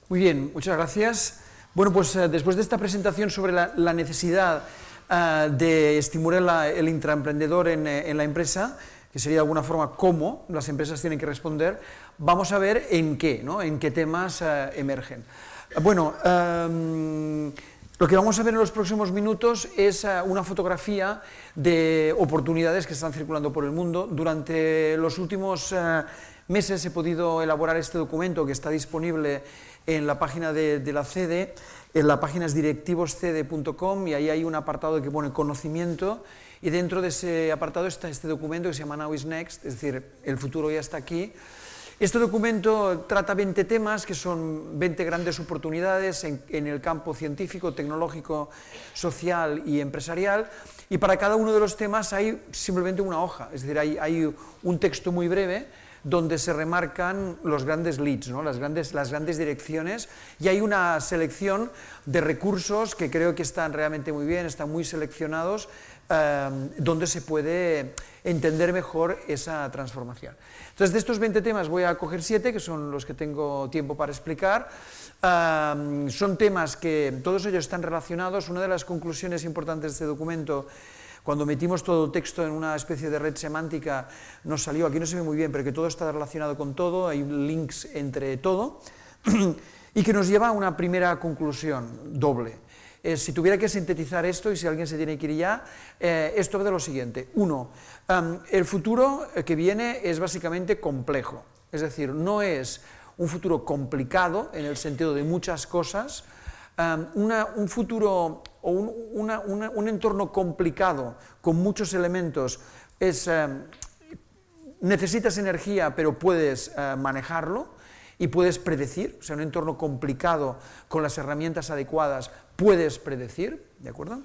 Muy bien, muchas gracias. Bueno, pues después de esta presentación sobre la necesidad de estimular el intraemprendedor en la empresa, que sería de alguna forma cómo las empresas tienen que responder, vamos a ver en qué, ¿no? En qué temas emergen. Bueno, lo que vamos a ver en los próximos minutos es una fotografía de oportunidades que están circulando por el mundo. Durante los últimos meses he podido elaborar este documento que está disponible en la página de la CEDE. En la página es directivoscede.com y ahí hay un apartado que pone conocimiento, y dentro de ese apartado está este documento que se llama Now is Next, es decir, el futuro ya está aquí. Este documento trata 20 temas que son 20 grandes oportunidades en el campo científico, tecnológico, social y empresarial, y para cada uno de los temas hay simplemente una hoja, es decir, hay un texto muy breve donde se remarcan los grandes leads, ¿no? las grandes direcciones, y hay una selección de recursos que creo que están realmente muy bien, están muy seleccionados, donde se puede entender mejor esa transformación. Entonces, de estos 20 temas voy a coger 7, que son los que tengo tiempo para explicar. Son temas que todos ellos están relacionados. Una de las conclusiones importantes de este documento, cuando metimos todo el texto en una especie de red semántica, nos salió, aquí no se ve muy bien, pero que todo está relacionado con todo, hay links entre todo, y que nos lleva a una primera conclusión doble. Si tuviera que sintetizar esto, y si alguien se tiene que ir ya, esto va de lo siguiente. Uno, el futuro que viene es básicamente complejo, es decir, no es un futuro complicado en el sentido de muchas cosas. Un futuro o un entorno complicado con muchos elementos necesitas energía, pero puedes manejarlo y puedes predecir. O sea, un entorno complicado con las herramientas adecuadas puedes predecir, ¿de acuerdo?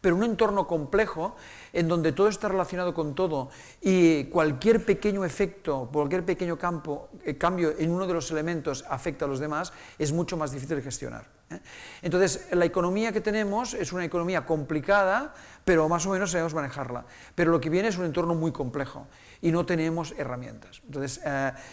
Pero un entorno complejo, en donde todo está relacionado con todo y cualquier pequeño efecto, cualquier pequeño cambio en uno de los elementos afecta a los demás, es mucho más difícil de gestionar. Entonces, la economía que tenemos es una economía complicada, pero más o menos sabemos manejarla. Pero lo que viene es un entorno muy complejo y no tenemos herramientas. Entonces,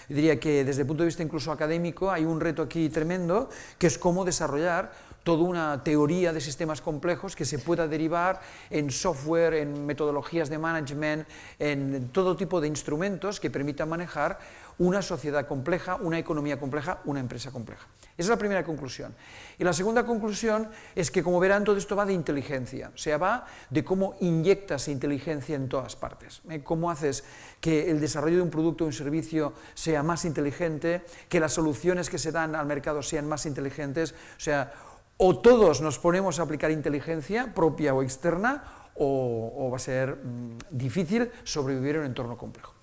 yo diría que desde el punto de vista incluso académico hay un reto aquí tremendo, que es cómo desarrollar toda una teoría de sistemas complejos que se pueda derivar en software, en metodologías de management, en todo tipo de instrumentos que permitan manejar una sociedad compleja, una economía compleja, una empresa compleja. Esa es la primera conclusión. Y la segunda conclusión es que, como verán, todo esto va de inteligencia, o sea, va de cómo inyectas inteligencia en todas partes, cómo haces que el desarrollo de un producto o un servicio sea más inteligente, que las soluciones que se dan al mercado sean más inteligentes, o sea, o todos nos ponemos a aplicar inteligencia propia o externa, o va a ser difícil sobrevivir en un entorno complejo.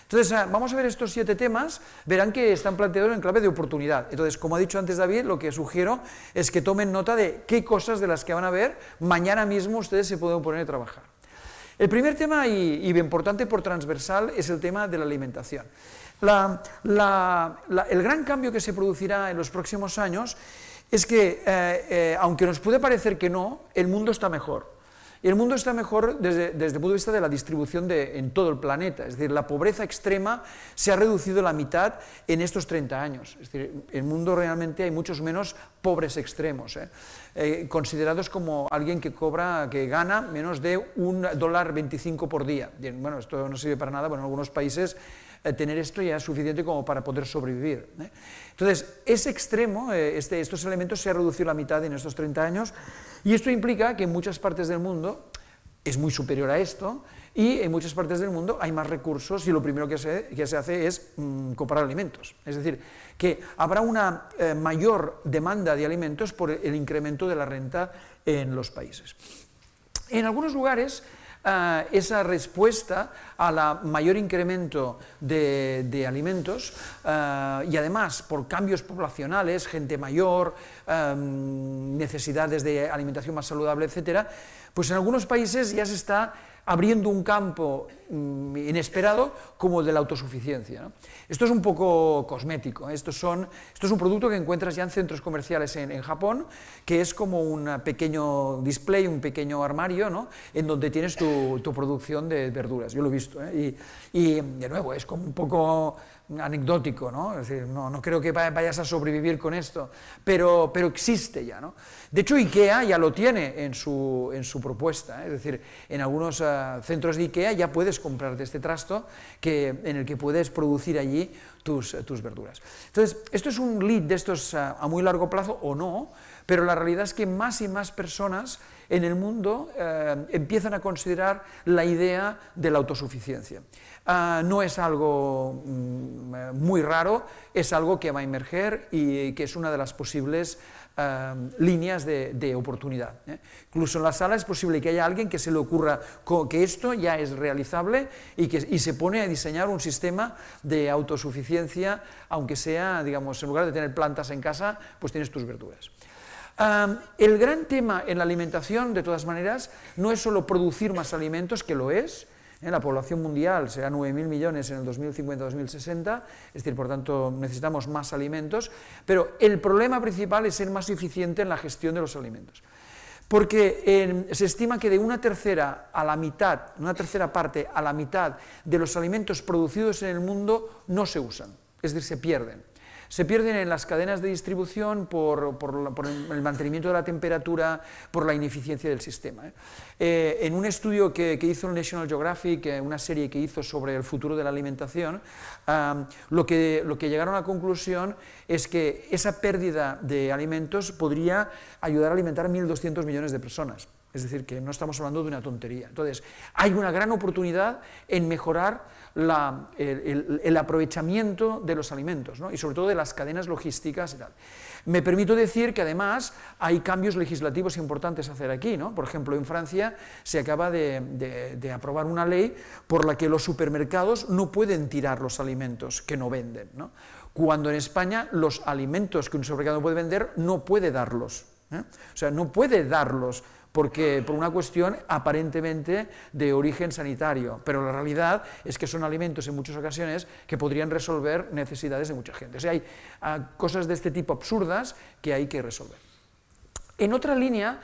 Entonces, vamos a ver estos 7 temas, verán que están planteados en clave de oportunidad. Entonces, como ha dicho antes David, lo que sugiero es que tomen nota de qué cosas de las que van a ver, mañana mismo ustedes se pueden poner a trabajar. El primer tema, y importante por transversal, es el tema de la alimentación. El gran cambio que se producirá en los próximos años es que, aunque nos puede parecer que no, el mundo está mejor. Y el mundo está mejor desde el punto de vista de la distribución en todo el planeta. Es decir, la pobreza extrema se ha reducido a la mitad en estos 30 años. Es decir, en el mundo realmente hay muchos menos pobres extremos, considerados como alguien que gana menos de $1.25 por día. Bien, bueno, esto no sirve para nada, bueno, en algunos países tener esto ya es suficiente como para poder sobrevivir. Entonces, ese extremo, estos elementos se han reducido a la mitad en estos 30 años, y esto implica que en muchas partes del mundo es muy superior a esto, y en muchas partes del mundo hay más recursos, y lo primero que se hace es comprar alimentos. Es decir, que habrá una mayor demanda de alimentos por el incremento de la renta en los países. En algunos lugares, esa respuesta a la mayor incremento de alimentos, y además por cambios poblacionales, gente mayor, necesidades de alimentación más saludable, etcétera, pues en algunos países ya se está abriendo un campo inesperado como el de la autosuficiencia, ¿no? Esto es un poco cosmético, ¿eh? Esto es un producto que encuentras ya en centros comerciales en Japón, que es como un pequeño display, un pequeño armario, ¿no? En donde tienes tu producción de verduras. Yo lo he visto, ¿eh? Y de nuevo, es como un poco anecdótico, ¿no? Es decir, no creo que vayas a sobrevivir con esto, pero existe ya, ¿no? De hecho, IKEA ya lo tiene en su propuesta, ¿eh? Es decir, en algunos centros de IKEA ya puedes comprarte este trasto en el que puedes producir allí tus verduras. Entonces, esto es un lead de estos a muy largo plazo o no, pero la realidad es que más y más personas en el mundo empiezan a considerar la idea de la autosuficiencia. No es algo muy raro, es algo que va a emerger y que es una de las posibles líneas de oportunidad, ¿eh? Incluso en la sala es posible que haya alguien que se le ocurra que esto ya es realizable y se pone a diseñar un sistema de autosuficiencia, aunque sea, digamos, en lugar de tener plantas en casa, pues tienes tus verduras. El gran tema en la alimentación, de todas maneras, no es solo producir más alimentos, que lo es. La población mundial será 9.000 millones en el 2050-2060, es decir, por tanto, necesitamos más alimentos, pero el problema principal es ser más eficiente en la gestión de los alimentos. Porque se estima que de una tercera parte a la mitad de los alimentos producidos en el mundo no se usan, es decir, se pierden. Se pierden en las cadenas de distribución por el mantenimiento de la temperatura, por la ineficiencia del sistema, ¿eh? En un estudio que hizo el National Geographic, una serie que hizo sobre el futuro de la alimentación, lo que llegaron a la conclusión es que esa pérdida de alimentos podría ayudar a alimentar a 1.200 millones de personas. Es decir, que no estamos hablando de una tontería. Entonces, hay una gran oportunidad en mejorar el aprovechamiento de los alimentos, ¿no? Y sobre todo de las cadenas logísticas y tal. Me permito decir que además hay cambios legislativos importantes a hacer aquí, ¿no? Por ejemplo, en Francia se acaba de aprobar una ley por la que los supermercados no pueden tirar los alimentos que no venden, ¿no? Cuando en España los alimentos que un supermercado no puede vender no puede darlos, ¿eh? O sea, no puede darlos por una cuestión aparentemente de origen sanitario, pero la realidad es que son alimentos en muchas ocasiones que podrían resolver necesidades de mucha gente. O sea, hay cosas de este tipo absurdas que hay que resolver. En otra línea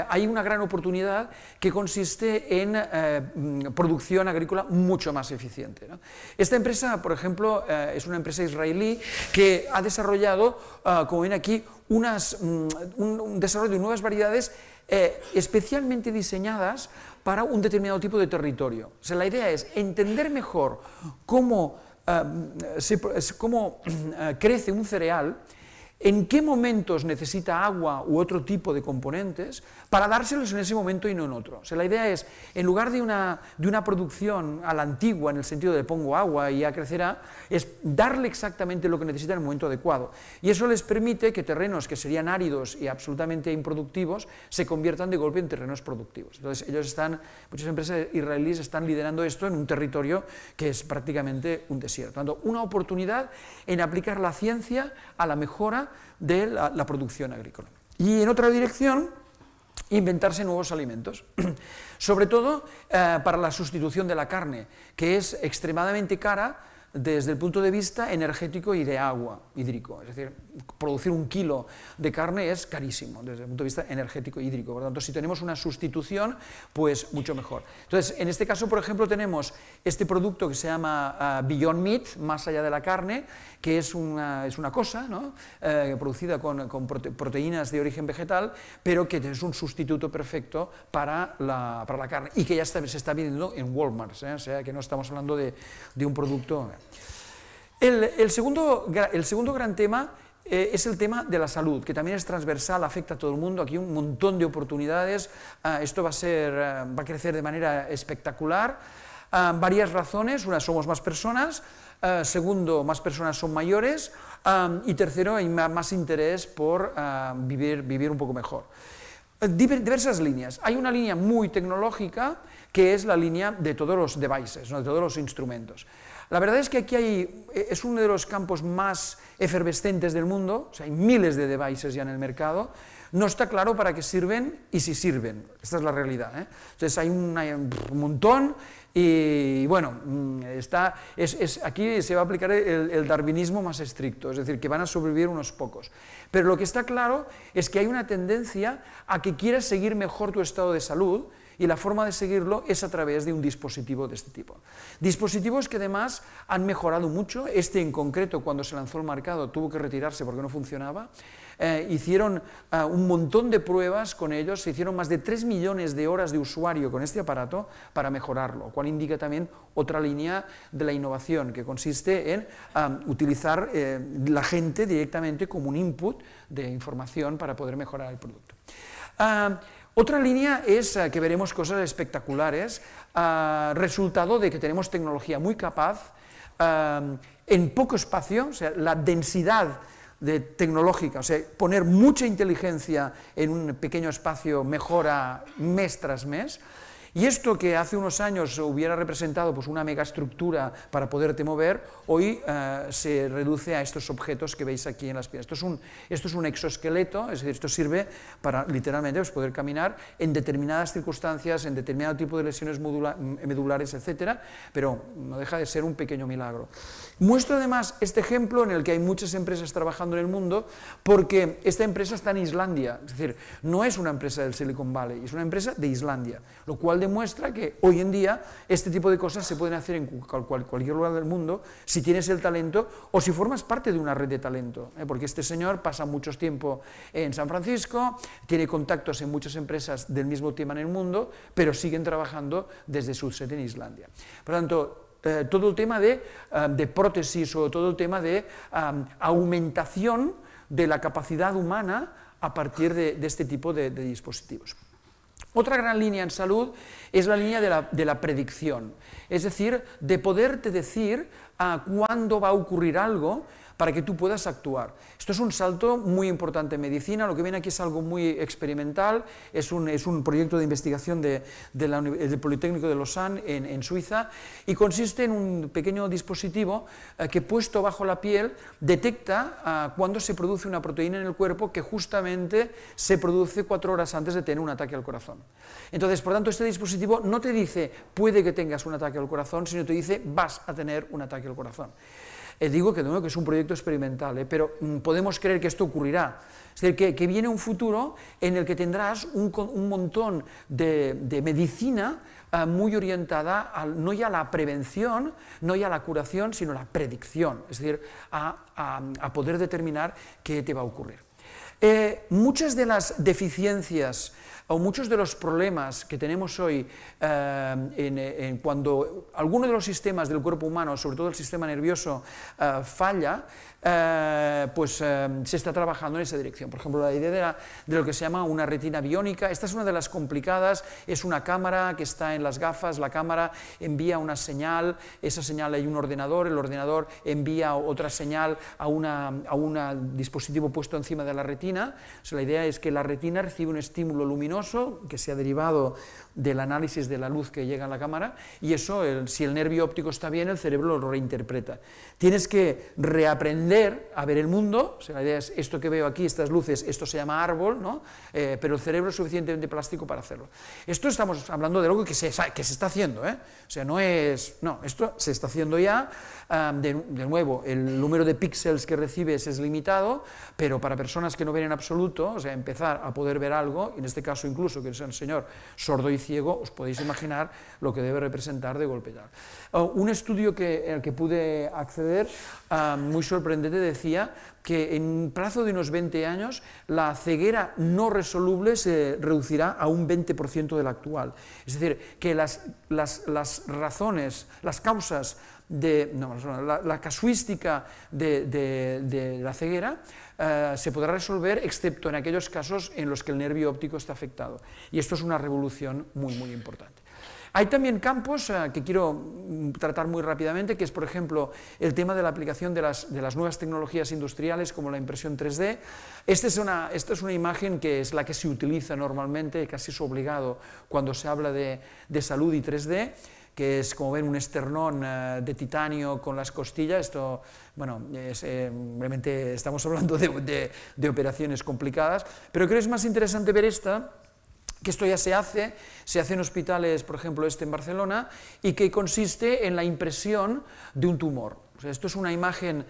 hay una gran oportunidad que consiste en producción agrícola mucho más eficiente, ¿no? Esta empresa, por ejemplo, es una empresa israelí que ha desarrollado, como ven aquí, un desarrollo de nuevas variedades especialmente diseñadas para un determinado tipo de territorio. O sea, la idea es entender mejor cómo crece un cereal, en qué momentos necesita agua u otro tipo de componentes, para dárselos en ese momento y no en otro. O sea, la idea es, en lugar de una producción a la antigua, en el sentido de pongo agua y ya crecerá, es darle exactamente lo que necesita en el momento adecuado. Y eso les permite que terrenos que serían áridos y absolutamente improductivos se conviertan de golpe en terrenos productivos. Entonces, muchas empresas israelíes están liderando esto en un territorio que es prácticamente un desierto. Por lo tanto, una oportunidad en aplicar la ciencia a la mejora de la producción agrícola. Y en otra dirección, inventarse nuevos alimentos, sobre todo para la sustitución de la carne, que es extremadamente cara desde el punto de vista energético y de agua, hídrico. Es decir, producir 1 kilo de carne es carísimo desde el punto de vista energético y hídrico. Por lo tanto, si tenemos una sustitución, pues mucho mejor. Entonces, en este caso, por ejemplo, tenemos este producto que se llama Beyond Meat, más allá de la carne, que es una cosa, ¿no? Producida con proteínas de origen vegetal, pero que es un sustituto perfecto para la carne y que ya se está vendiendo en Walmart, ¿eh? O sea, que no estamos hablando de un producto. El segundo gran tema es el tema de la salud, que también es transversal, afecta a todo el mundo. Aquí un montón de oportunidades, esto va a crecer de manera espectacular. Varias razones: una, somos más personas; segundo, más personas son mayores; y tercero, hay más interés por vivir un poco mejor. Diversas líneas. Hay una línea muy tecnológica, que es la línea de todos los devices, ¿no? De todos los instrumentos. La verdad es que aquí es uno de los campos más efervescentes del mundo. O sea, hay miles de devices ya en el mercado. No está claro para qué sirven y si sirven. Esta es la realidad, ¿eh? Entonces hay un montón, Y bueno, aquí se va a aplicar el darwinismo más estricto, es decir, que van a sobrevivir unos pocos. Pero lo que está claro es que hay una tendencia a que quieras seguir mejor tu estado de salud, y la forma de seguirlo es a través de un dispositivo de este tipo. Dispositivos que además han mejorado mucho. Este en concreto, cuando se lanzó al mercado, tuvo que retirarse porque no funcionaba. Hicieron un montón de pruebas con ellos, se hicieron más de 3 millones de horas de usuario con este aparato para mejorarlo, lo cual indica también otra línea de la innovación, que consiste en utilizar la gente directamente como un input de información para poder mejorar el producto. Otra línea es que veremos cosas espectaculares, resultado de que tenemos tecnología muy capaz en poco espacio, o sea, la densidad tecnológica, o sea, poner mucha inteligencia en un pequeño espacio mejora mes tras mes. Y esto que hace unos años hubiera representado pues, una megaestructura para poderte mover, hoy se reduce a estos objetos que veis aquí en las piernas. Esto es un exoesqueleto, es decir, esto sirve para literalmente pues, poder caminar en determinadas circunstancias, en determinado tipo de lesiones medulares, etc., pero no deja de ser un pequeño milagro. Muestro además este ejemplo en el que hay muchas empresas trabajando en el mundo, porque esta empresa está en Islandia, es decir, no es una empresa del Silicon Valley, es una empresa de Islandia, lo cual demuestra que hoy en día este tipo de cosas se pueden hacer en cualquier lugar del mundo si tienes el talento o si formas parte de una red de talento, porque este señor pasa mucho tiempo en San Francisco, tiene contactos en muchas empresas del mismo tema en el mundo, pero siguen trabajando desde su sede en Islandia. Por lo tanto, todo el tema de prótesis o todo el tema de aumentación de la capacidad humana a partir de este tipo de dispositivos. Otra gran línea en salud es la línea de la predicción, es decir, de poderte decir cuándo va a ocurrir algo para que tú puedas actuar. Esto es un salto muy importante en medicina, lo que viene aquí es algo muy experimental, es un proyecto de investigación del Politécnico de Lausanne en Suiza, y consiste en un pequeño dispositivo que puesto bajo la piel detecta cuándo se produce una proteína en el cuerpo que justamente se produce 4 horas antes de tener un ataque al corazón. Entonces, por tanto, este dispositivo no te dice puede que tengas un ataque al corazón, sino te dice vas a tener un ataque al corazón. Digo que es un proyecto experimental, pero podemos creer que esto ocurrirá. Es decir, que viene un futuro en el que tendrás un montón de medicina muy orientada no ya a la prevención, no ya a la curación, sino a la predicción, es decir, a poder determinar qué te va a ocurrir. Muchas de las deficiencias o muchos de los problemas que tenemos hoy cuando alguno de los sistemas del cuerpo humano, sobre todo el sistema nervioso, falla, se está trabajando en esa dirección. Por ejemplo, la idea de lo que se llama una retina biónica, esta es una de las complicadas, es una cámara que está en las gafas, la cámara envía una señal, esa señal hay un ordenador, el ordenador envía otra señal a un dispositivo puesto encima de la retina. O sea, la idea es que la retina recibe un estímulo luminoso que se ha derivado del análisis de la luz que llega a la cámara, y eso, si el nervio óptico está bien, el cerebro lo reinterpreta. Tienes que reaprender a ver el mundo, o sea, la idea es esto que veo aquí, estas luces, esto se llama árbol, ¿no? Pero el cerebro es suficientemente plástico para hacerlo. Esto estamos hablando de algo que se está haciendo, o sea, no, esto se está haciendo ya. De nuevo, el número de píxeles que recibes es limitado, pero para personas que no ven en absoluto, o sea, empezar a poder ver algo, en este caso incluso que es un señor sordo y ciego, os podéis imaginar lo que debe representar de golpe ya. Un estudio al que pude acceder, muy sorprendente, decía que en un plazo de unos 20 años la ceguera no resoluble se reducirá a un 20% de la actual. Es decir, que las razones, las causas la casuística de la ceguera se podrá resolver excepto en aquellos casos en los que el nervio óptico está afectado. Y esto es una revolución muy, muy importante. Hay también campos que quiero tratar muy rápidamente, que es, por ejemplo, el tema de la aplicación de las nuevas tecnologías industriales como la impresión 3D. Esta es una imagen que es la que se utiliza normalmente, casi es obligado cuando se habla de salud y 3D, que es, como ven, un esternón de titanio con las costillas. Esto, bueno, realmente estamos hablando de operaciones complicadas, pero creo que es más interesante ver esta, que esto ya se hace en hospitales, por ejemplo, en Barcelona, y que consiste en la impresión de un tumor. O sea, esto es una imagen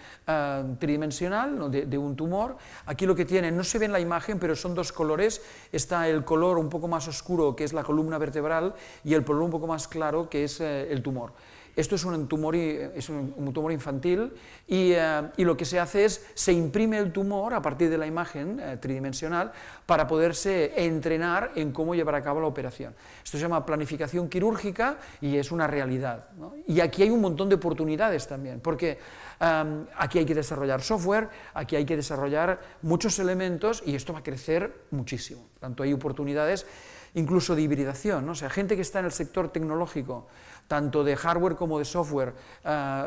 tridimensional, ¿no?, de un tumor. Aquí lo que tiene, no se ve en la imagen, pero son dos colores. Está el color un poco más oscuro, que es la columna vertebral, y el color un poco más claro, que es el tumor. Esto es un tumor infantil y lo que se hace es, se imprime el tumor a partir de la imagen tridimensional para poderse entrenar en cómo llevar a cabo la operación. Esto se llama planificación quirúrgica y es una realidad, ¿no? Y aquí hay un montón de oportunidades también, porque aquí hay que desarrollar software, aquí hay que desarrollar muchos elementos y esto va a crecer muchísimo. Tanto hay oportunidades incluso de hibridación, ¿no? O sea, gente que está en el sector tecnológico, tanto de hardware como de software,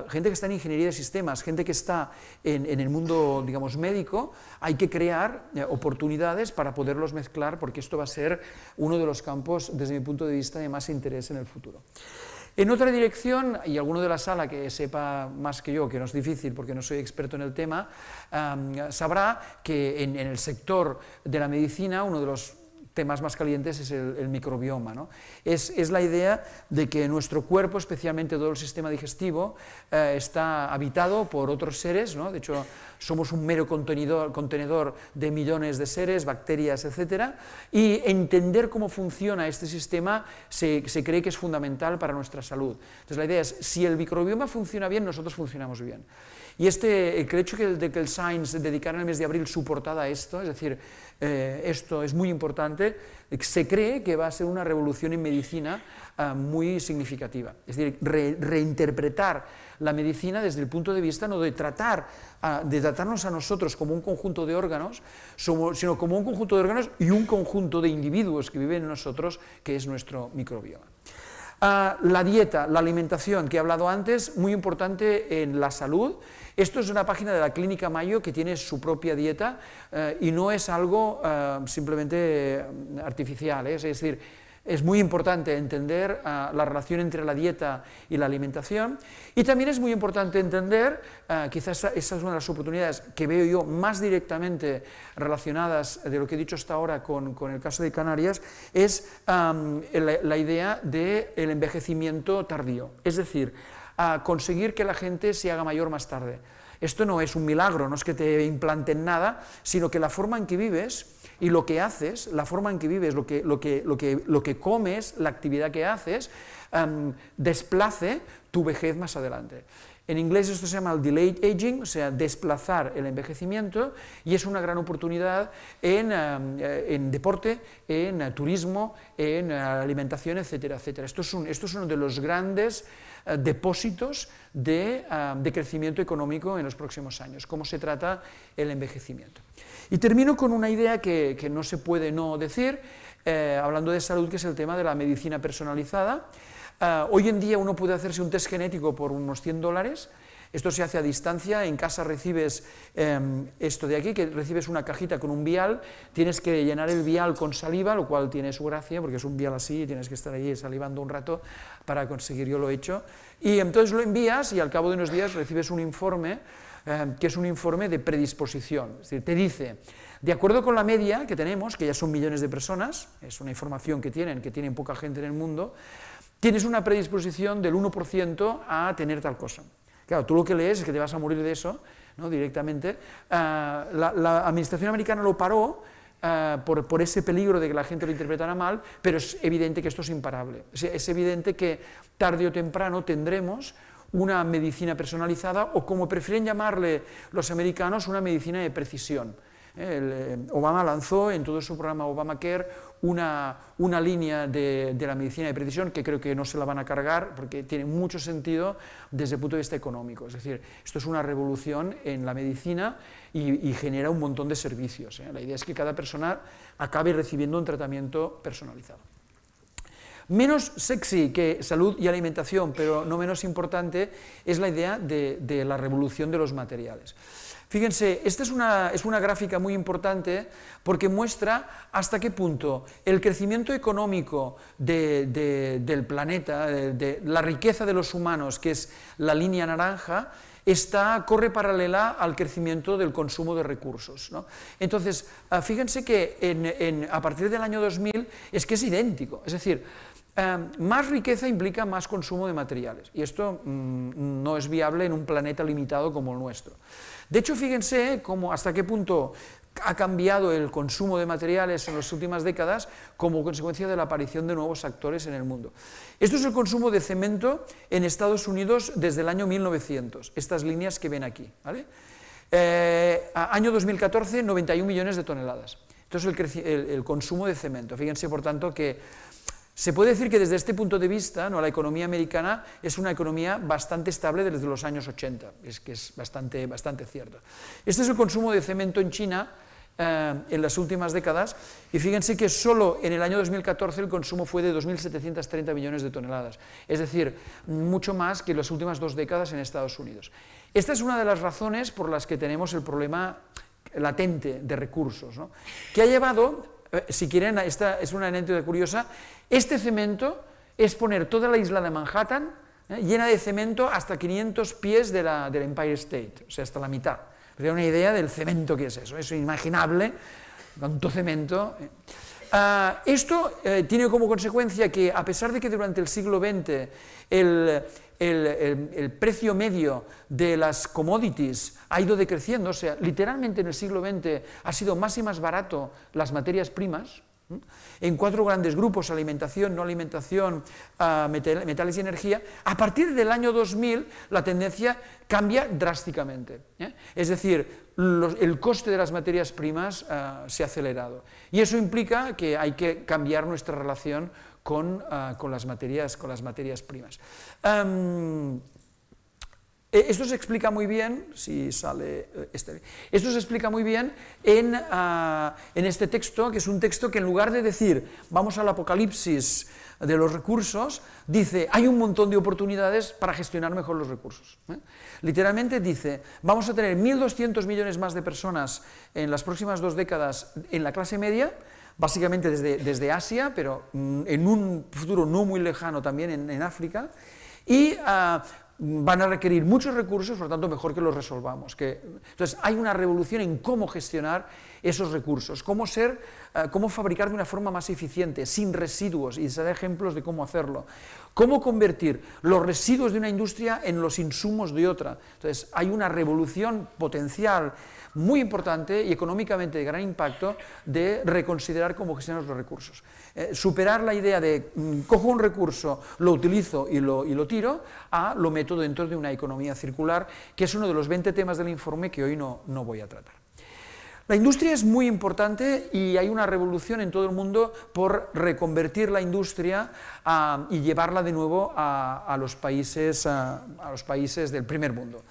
gente que está en ingeniería de sistemas, gente que está en el mundo, digamos, médico, hay que crear oportunidades para poderlos mezclar, porque esto va a ser uno de los campos, desde mi punto de vista, de más interés en el futuro. En otra dirección, y alguno de la sala que sepa más que yo, que no es difícil porque no soy experto en el tema, sabrá que en el sector de la medicina, uno de los temas más calientes es el microbioma, ¿no? Es la idea de que nuestro cuerpo, especialmente todo el sistema digestivo, está habitado por otros seres, ¿no? De hecho, somos un mero contenedor de millones de seres, bacterias, etc. Y entender cómo funciona este sistema se cree que es fundamental para nuestra salud. Entonces, la idea es, si el microbioma funciona bien, nosotros funcionamos bien. Y el hecho de que el Science dedicara en el mes de abril su portada a esto, es decir, esto es muy importante, se cree que va a ser una revolución en medicina muy significativa. Es decir, reinterpretar la medicina desde el punto de vista no de tratarnos a nosotros como un conjunto de órganos, sino como un conjunto de órganos y un conjunto de individuos que viven en nosotros, que es nuestro microbioma. La dieta, la alimentación que he hablado antes, muy importante en la salud. Esto es una página de la Clínica Mayo que tiene su propia dieta y no es algo simplemente artificial, es decir, es muy importante entender la relación entre la dieta y la alimentación, y también es muy importante entender, quizás esa es una de las oportunidades que veo yo más directamente relacionadas de lo que he dicho hasta ahora con el caso de Canarias, es la idea del envejecimiento tardío, es decir, conseguir que la gente se haga mayor más tarde. Esto no es un milagro, no es que te implanten nada, sino que la forma en que vives y lo que haces, la forma en que vives, lo que comes, la actividad que haces, desplace tu vejez más adelante. En inglés esto se llama el delayed aging, o sea, desplazar el envejecimiento, y es una gran oportunidad en deporte, en turismo, en alimentación, etcétera, etcétera. Esto es uno de los grandes depósitos de crecimiento económico en los próximos años, cómo se trata el envejecimiento. Y termino con una idea que no se puede no decir, hablando de salud, que es el tema de la medicina personalizada. Hoy en día uno puede hacerse un test genético por unos $100, esto se hace a distancia, en casa recibes esto de aquí, que recibes una cajita con un vial, tienes que llenar el vial con saliva, lo cual tiene su gracia, porque es un vial así, y tienes que estar allí salivando un rato para conseguir, yo lo he hecho, y entonces lo envías y al cabo de unos días recibes un informe, que es un informe de predisposición, es decir, te dice, de acuerdo con la media que tenemos, que ya son millones de personas, es una información que tienen poca gente en el mundo, tienes una predisposición del 1% a tener tal cosa. Claro, tú lo que lees es que te vas a morir de eso, ¿no?, directamente. La administración americana lo paró por ese peligro de que la gente lo interpretara mal, pero es evidente que esto es imparable. Es evidente que tarde o temprano tendremos una medicina personalizada, o como prefieren llamarle los americanos, una medicina de precisión. Obama lanzó en todo su programa Obamacare una línea de la medicina de precisión que creo que no se la van a cargar porque tiene mucho sentido desde el punto de vista económico. Es decir, esto es una revolución en la medicina y genera un montón de servicios. La idea es que cada persona acabe recibiendo un tratamiento personalizado. Menos sexy que salud y alimentación, pero no menos importante, es la idea de la revolución de los materiales. Fíjense, esta es una gráfica muy importante porque muestra hasta qué punto el crecimiento económico del planeta, de la riqueza de los humanos, que es la línea naranja, corre paralela al crecimiento del consumo de recursos, ¿no? Entonces, fíjense que a partir del año 2000 es que es idéntico, es decir, más riqueza implica más consumo de materiales, y esto no es viable en un planeta limitado como el nuestro. De hecho, fíjense hasta qué punto ha cambiado el consumo de materiales en las últimas décadas como consecuencia de la aparición de nuevos actores en el mundo. Esto es el consumo de cemento en Estados Unidos desde el año 1900, estas líneas que ven aquí, ¿vale? Año 2014, 91 millones de toneladas. Entonces, el consumo de cemento. Fíjense, por tanto, que se puede decir que desde este punto de vista, ¿no?, la economía americana es una economía bastante estable desde los años 80, que es bastante cierto. Este es el consumo de cemento en China en las últimas décadas, y fíjense que solo en el año 2014 el consumo fue de 2.730 millones de toneladas, es decir, mucho más que en las últimas 2 décadas en Estados Unidos. Esta es una de las razones por las que tenemos el problema latente de recursos, ¿no?, que ha llevado, si quieren, esta es una anécdota curiosa, este cemento es poner toda la isla de Manhattan llena de cemento hasta 500 pies del Empire State, o sea, hasta la mitad. Pero una idea del cemento que es eso, es inimaginable, tanto cemento. Esto tiene como consecuencia que, a pesar de que durante el siglo XX el precio medio de las commodities ha ido decreciendo, o sea, literalmente en el siglo XX ha sido más y más barato las materias primas, en 4 grandes grupos: alimentación, no alimentación, metales y energía. A partir del año 2000 la tendencia cambia drásticamente, es decir, el coste de las materias primas se ha acelerado, y eso implica que hay que cambiar nuestra relación con las materias primas. Esto se explica muy bien, si sale esto se explica muy bien en este texto, que es un texto que, en lugar de decir vamos al apocalipsis de los recursos, dice hay un montón de oportunidades para gestionar mejor los recursos. Literalmente dice, vamos a tener 1.200 millones más de personas en las próximas 2 décadas en la clase media, básicamente desde Asia, pero en un futuro no muy lejano también en África, y van a requerir muchos recursos, por lo tanto mejor que los resolvamos. Entonces hay una revolución en cómo gestionar esos recursos, cómo fabricar de una forma más eficiente, sin residuos, y se da ejemplos de cómo hacerlo, cómo convertir los residuos de una industria en los insumos de otra. Entonces hay una revolución potencial muy importante y económicamente de gran impacto de reconsiderar cómo gestionar los recursos. Superar la idea de cojo un recurso, lo utilizo y lo tiro, lo meto dentro de una economía circular, que es uno de los 20 temas del informe que hoy no voy a tratar. La industria es muy importante y hay una revolución en todo el mundo por reconvertir la industria y llevarla de nuevo a los países del primer mundo.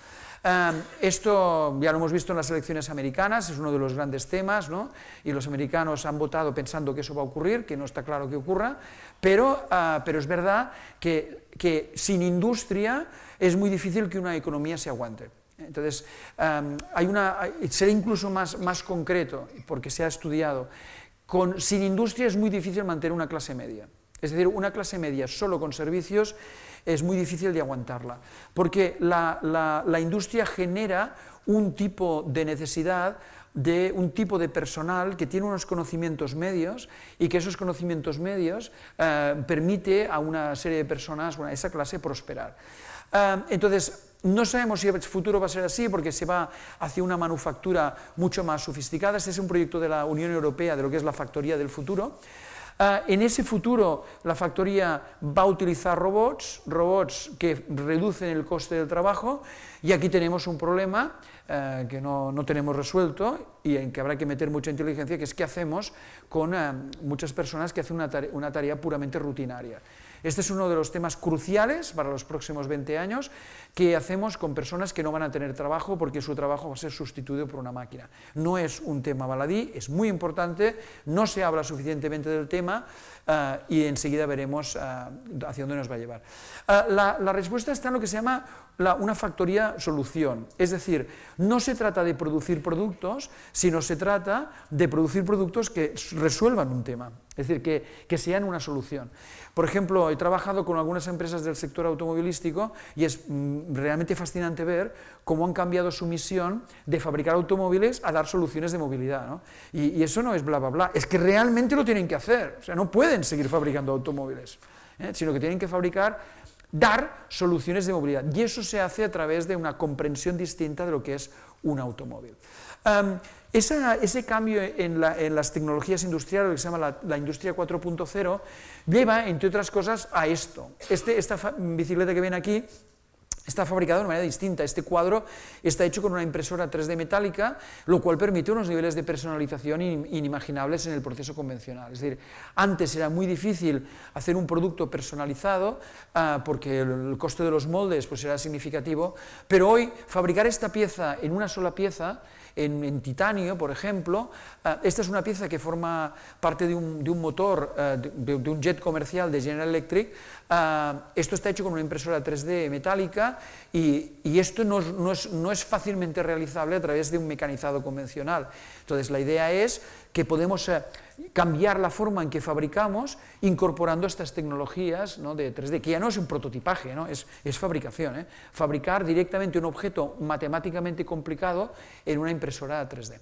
Esto ya lo hemos visto en las elecciones americanas, es uno de los grandes temas, ¿no? Y los americanos han votado pensando que eso va a ocurrir, que no está claro que ocurra, pero es verdad que sin industria es muy difícil que una economía se aguante. Entonces, será incluso más concreto, porque se ha estudiado, sin industria es muy difícil mantener una clase media. Es decir, una clase media solo con servicios es muy difícil de aguantarla, porque la industria genera un tipo de necesidad de un tipo de personal que tiene unos conocimientos medios y que esos conocimientos medios permite a una serie de personas, a esa clase, prosperar. Entonces, no sabemos si el futuro va a ser así, porque se va hacia una manufactura mucho más sofisticada. Este es un proyecto de la Unión Europea de lo que es la factoría del futuro. En ese futuro la factoría va a utilizar robots que reducen el coste del trabajo, y aquí tenemos un problema que no tenemos resuelto y en que habrá que meter mucha inteligencia, que es qué hacemos con muchas personas que hacen una tarea puramente rutinaria. Este es uno de los temas cruciales para los próximos 20 años, qué hacemos con personas que no van a tener trabajo porque su trabajo va a ser sustituido por una máquina. No es un tema baladí, es muy importante, no se habla suficientemente del tema y enseguida veremos hacia dónde nos va a llevar. La respuesta está en lo que se llama una factoría solución. Es decir, no se trata de producir productos, sino se trata de producir productos que resuelvan un tema, es decir, que sean una solución. Por ejemplo, he trabajado con algunas empresas del sector automovilístico y es realmente fascinante ver cómo han cambiado su misión de fabricar automóviles a dar soluciones de movilidad, ¿no? Y eso no es bla, bla, bla, es que realmente lo tienen que hacer, o sea, no pueden seguir fabricando automóviles, sino que tienen que dar soluciones de movilidad, y eso se hace a través de una comprensión distinta de lo que es un automóvil. Ese cambio en las tecnologías industriales, lo que se llama la industria 4.0, lleva, entre otras cosas, a esto. Esta bicicleta que ven aquí está fabricado de manera distinta. Este cuadro está hecho con una impresora 3D metálica, lo cual permite unos niveles de personalización inimaginables en el proceso convencional. Es decir, antes era muy difícil hacer un producto personalizado porque el coste de los moldes pues, era significativo, pero hoy fabricar esta pieza en una sola pieza, en titanio, por ejemplo, esta es una pieza que forma parte de un motor, de un jet comercial de General Electric. Esto está hecho con una impresora 3D metálica y esto no es fácilmente realizable a través de un mecanizado convencional. Entonces, la idea es que podemos cambiar la forma en que fabricamos incorporando estas tecnologías, ¿no?, de 3D, que ya no es un prototipaje, ¿no?, es fabricación, fabricar directamente un objeto matemáticamente complicado en una impresora 3D.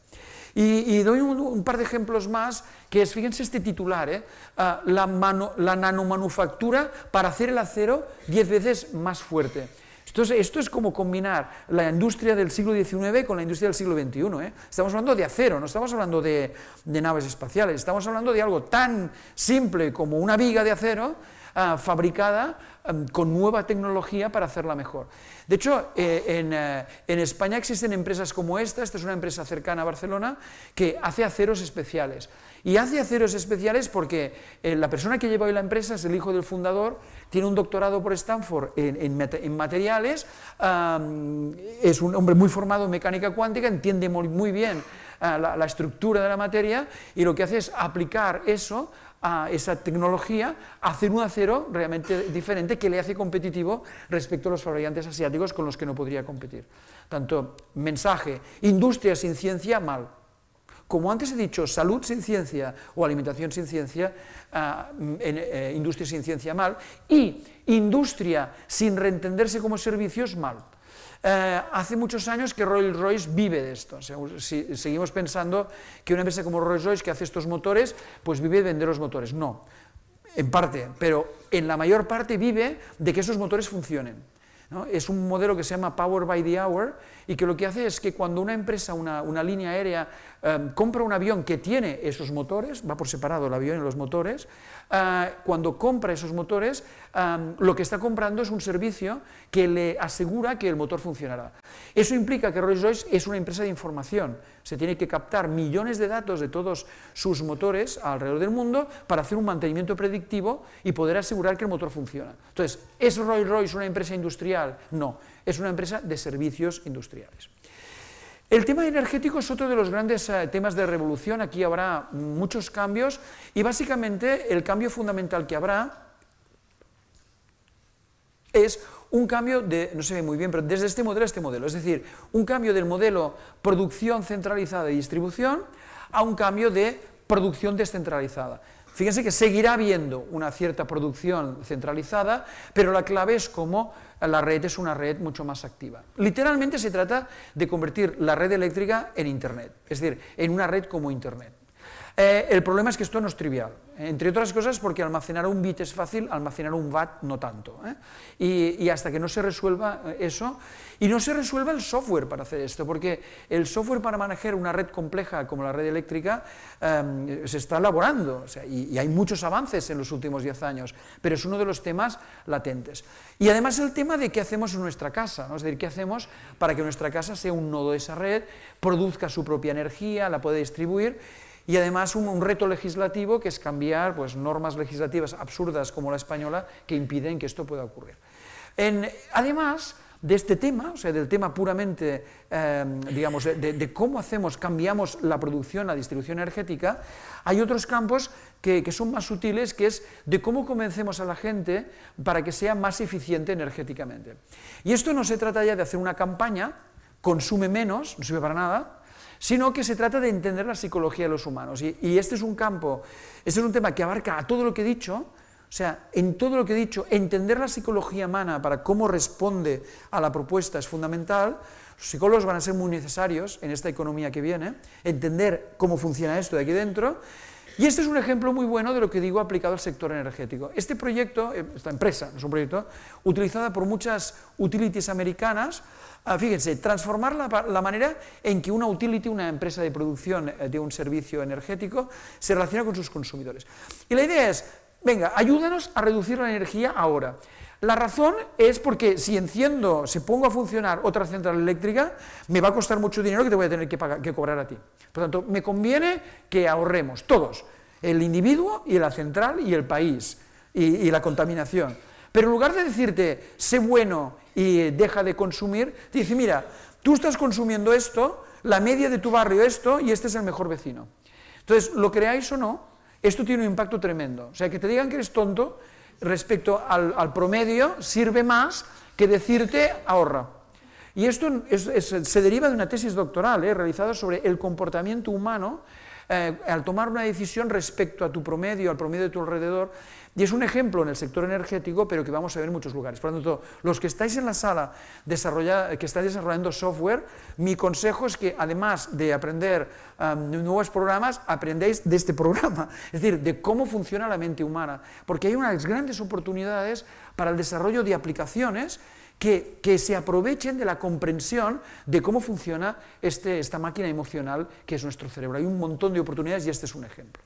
Y doy un par de ejemplos más, que es, fíjense este titular, la nanomanufactura para hacer el acero 10 veces más fuerte. Esto es como combinar la industria del siglo XIX con la industria del siglo XXI. Estamos hablando de acero, no estamos hablando de naves espaciales, estamos hablando de algo tan simple como una viga de acero fabricada con nueva tecnología para hacerla mejor. De hecho, en España existen empresas como esta es una empresa cercana a Barcelona, que hace aceros especiales. Y hace aceros especiales porque la persona que lleva hoy la empresa es el hijo del fundador, tiene un doctorado por Stanford en materiales, es un hombre muy formado en mecánica cuántica, entiende muy bien la estructura de la materia, y lo que hace es aplicar eso a esa tecnología, hacer un acero realmente diferente que le hace competitivo respecto a los fabricantes asiáticos con los que no podría competir. Tanto mensaje, industria sin ciencia, mal. Como antes he dicho, salud sin ciencia o alimentación sin ciencia, industria sin ciencia, mal, y industria sin reentenderse como servicios, mal. Hace muchos años que Rolls-Royce vive de esto. O sea, si seguimos pensando que una empresa como Rolls-Royce, que hace estos motores, pues vive de vender los motores. No, en parte, pero en la mayor parte vive de que esos motores funcionen, ¿no? Es un modelo que se llama Power by the Hour, y que lo que hace es que cuando una empresa, una línea aérea, compra un avión que tiene esos motores, va por separado el avión y los motores, cuando compra esos motores, lo que está comprando es un servicio que le asegura que el motor funcionará. Eso implica que Rolls-Royce es una empresa de información, se tiene que captar millones de datos de todos sus motores alrededor del mundo para hacer un mantenimiento predictivo y poder asegurar que el motor funciona. Entonces, ¿es Rolls-Royce una empresa industrial? No, es una empresa de servicios industriales. El tema energético es otro de los grandes temas de revolución. Aquí habrá muchos cambios y básicamente el cambio fundamental que habrá es un cambio de, no se ve muy bien, pero desde este modelo a este modelo, es decir, un cambio del modelo producción centralizada y distribución a un cambio de producción descentralizada. Fíjense que seguirá habiendo una cierta producción centralizada, pero la clave es cómo la red es una red mucho más activa. Literalmente se trata de convertir la red eléctrica en Internet, es decir, en una red como Internet. El problema es que esto no es trivial, entre otras cosas porque almacenar un bit es fácil, almacenar un watt no tanto. Y hasta que no se resuelva eso, y no se resuelva el software para hacer esto, porque el software para manejar una red compleja como la red eléctrica se está elaborando, o sea, y hay muchos avances en los últimos 10 años, pero es uno de los temas latentes. Y además el tema de qué hacemos en nuestra casa, ¿no? Es decir, qué hacemos para que nuestra casa sea un nodo de esa red, produzca su propia energía, la pueda distribuir. Y además un reto legislativo que es cambiar pues, normas legislativas absurdas como la española que impiden que esto pueda ocurrir. Además, de este tema, o sea, del tema puramente, digamos, de cómo cambiamos la producción, la distribución energética, hay otros campos que son más sutiles, que es de cómo convencemos a la gente para que sea más eficiente energéticamente. Y esto no se trata ya de hacer una campaña, consume menos, no sirve para nada, sino que se trata de entender la psicología de los humanos. Y este es un campo, este es un tema que abarca a todo lo que he dicho. O sea, en todo lo que he dicho, entender la psicología humana para cómo responde a la propuesta es fundamental. Los psicólogos van a ser muy necesarios en esta economía que viene, entender cómo funciona esto de aquí dentro. Y este es un ejemplo muy bueno de lo que digo aplicado al sector energético. Este proyecto, esta empresa, es un proyecto utilizada por muchas utilities americanas. Fíjense, transformar la manera en que una utility, una empresa de producción de un servicio energético, se relaciona con sus consumidores. Y la idea es, venga, ayúdanos a reducir la energía ahora. La razón es porque si pongo a funcionar otra central eléctrica, me va a costar mucho dinero que te voy a tener que cobrar a ti. Por tanto, me conviene que ahorremos todos, el individuo y la central y el país, y la contaminación. Pero en lugar de decirte, sé bueno y deja de consumir, te dice, mira, tú estás consumiendo esto, la media de tu barrio esto, y este es el mejor vecino. Entonces, lo creáis o no, esto tiene un impacto tremendo. O sea, que te digan que eres tonto respecto al promedio sirve más que decirte ahorra. Y esto se deriva de una tesis doctoral realizada sobre el comportamiento humano al tomar una decisión respecto a tu promedio, al promedio de tu alrededor, y es un ejemplo en el sector energético, pero que vamos a ver en muchos lugares. Por lo tanto, los que estáis en la sala que estáis desarrollando software, mi consejo es que además de aprender nuevos programas, aprendéis de este programa, es decir, de cómo funciona la mente humana, porque hay unas grandes oportunidades para el desarrollo de aplicaciones que se aprovechen de la comprensión de cómo funciona esta máquina emocional que es nuestro cerebro. Hay un montón de oportunidades y este es un ejemplo.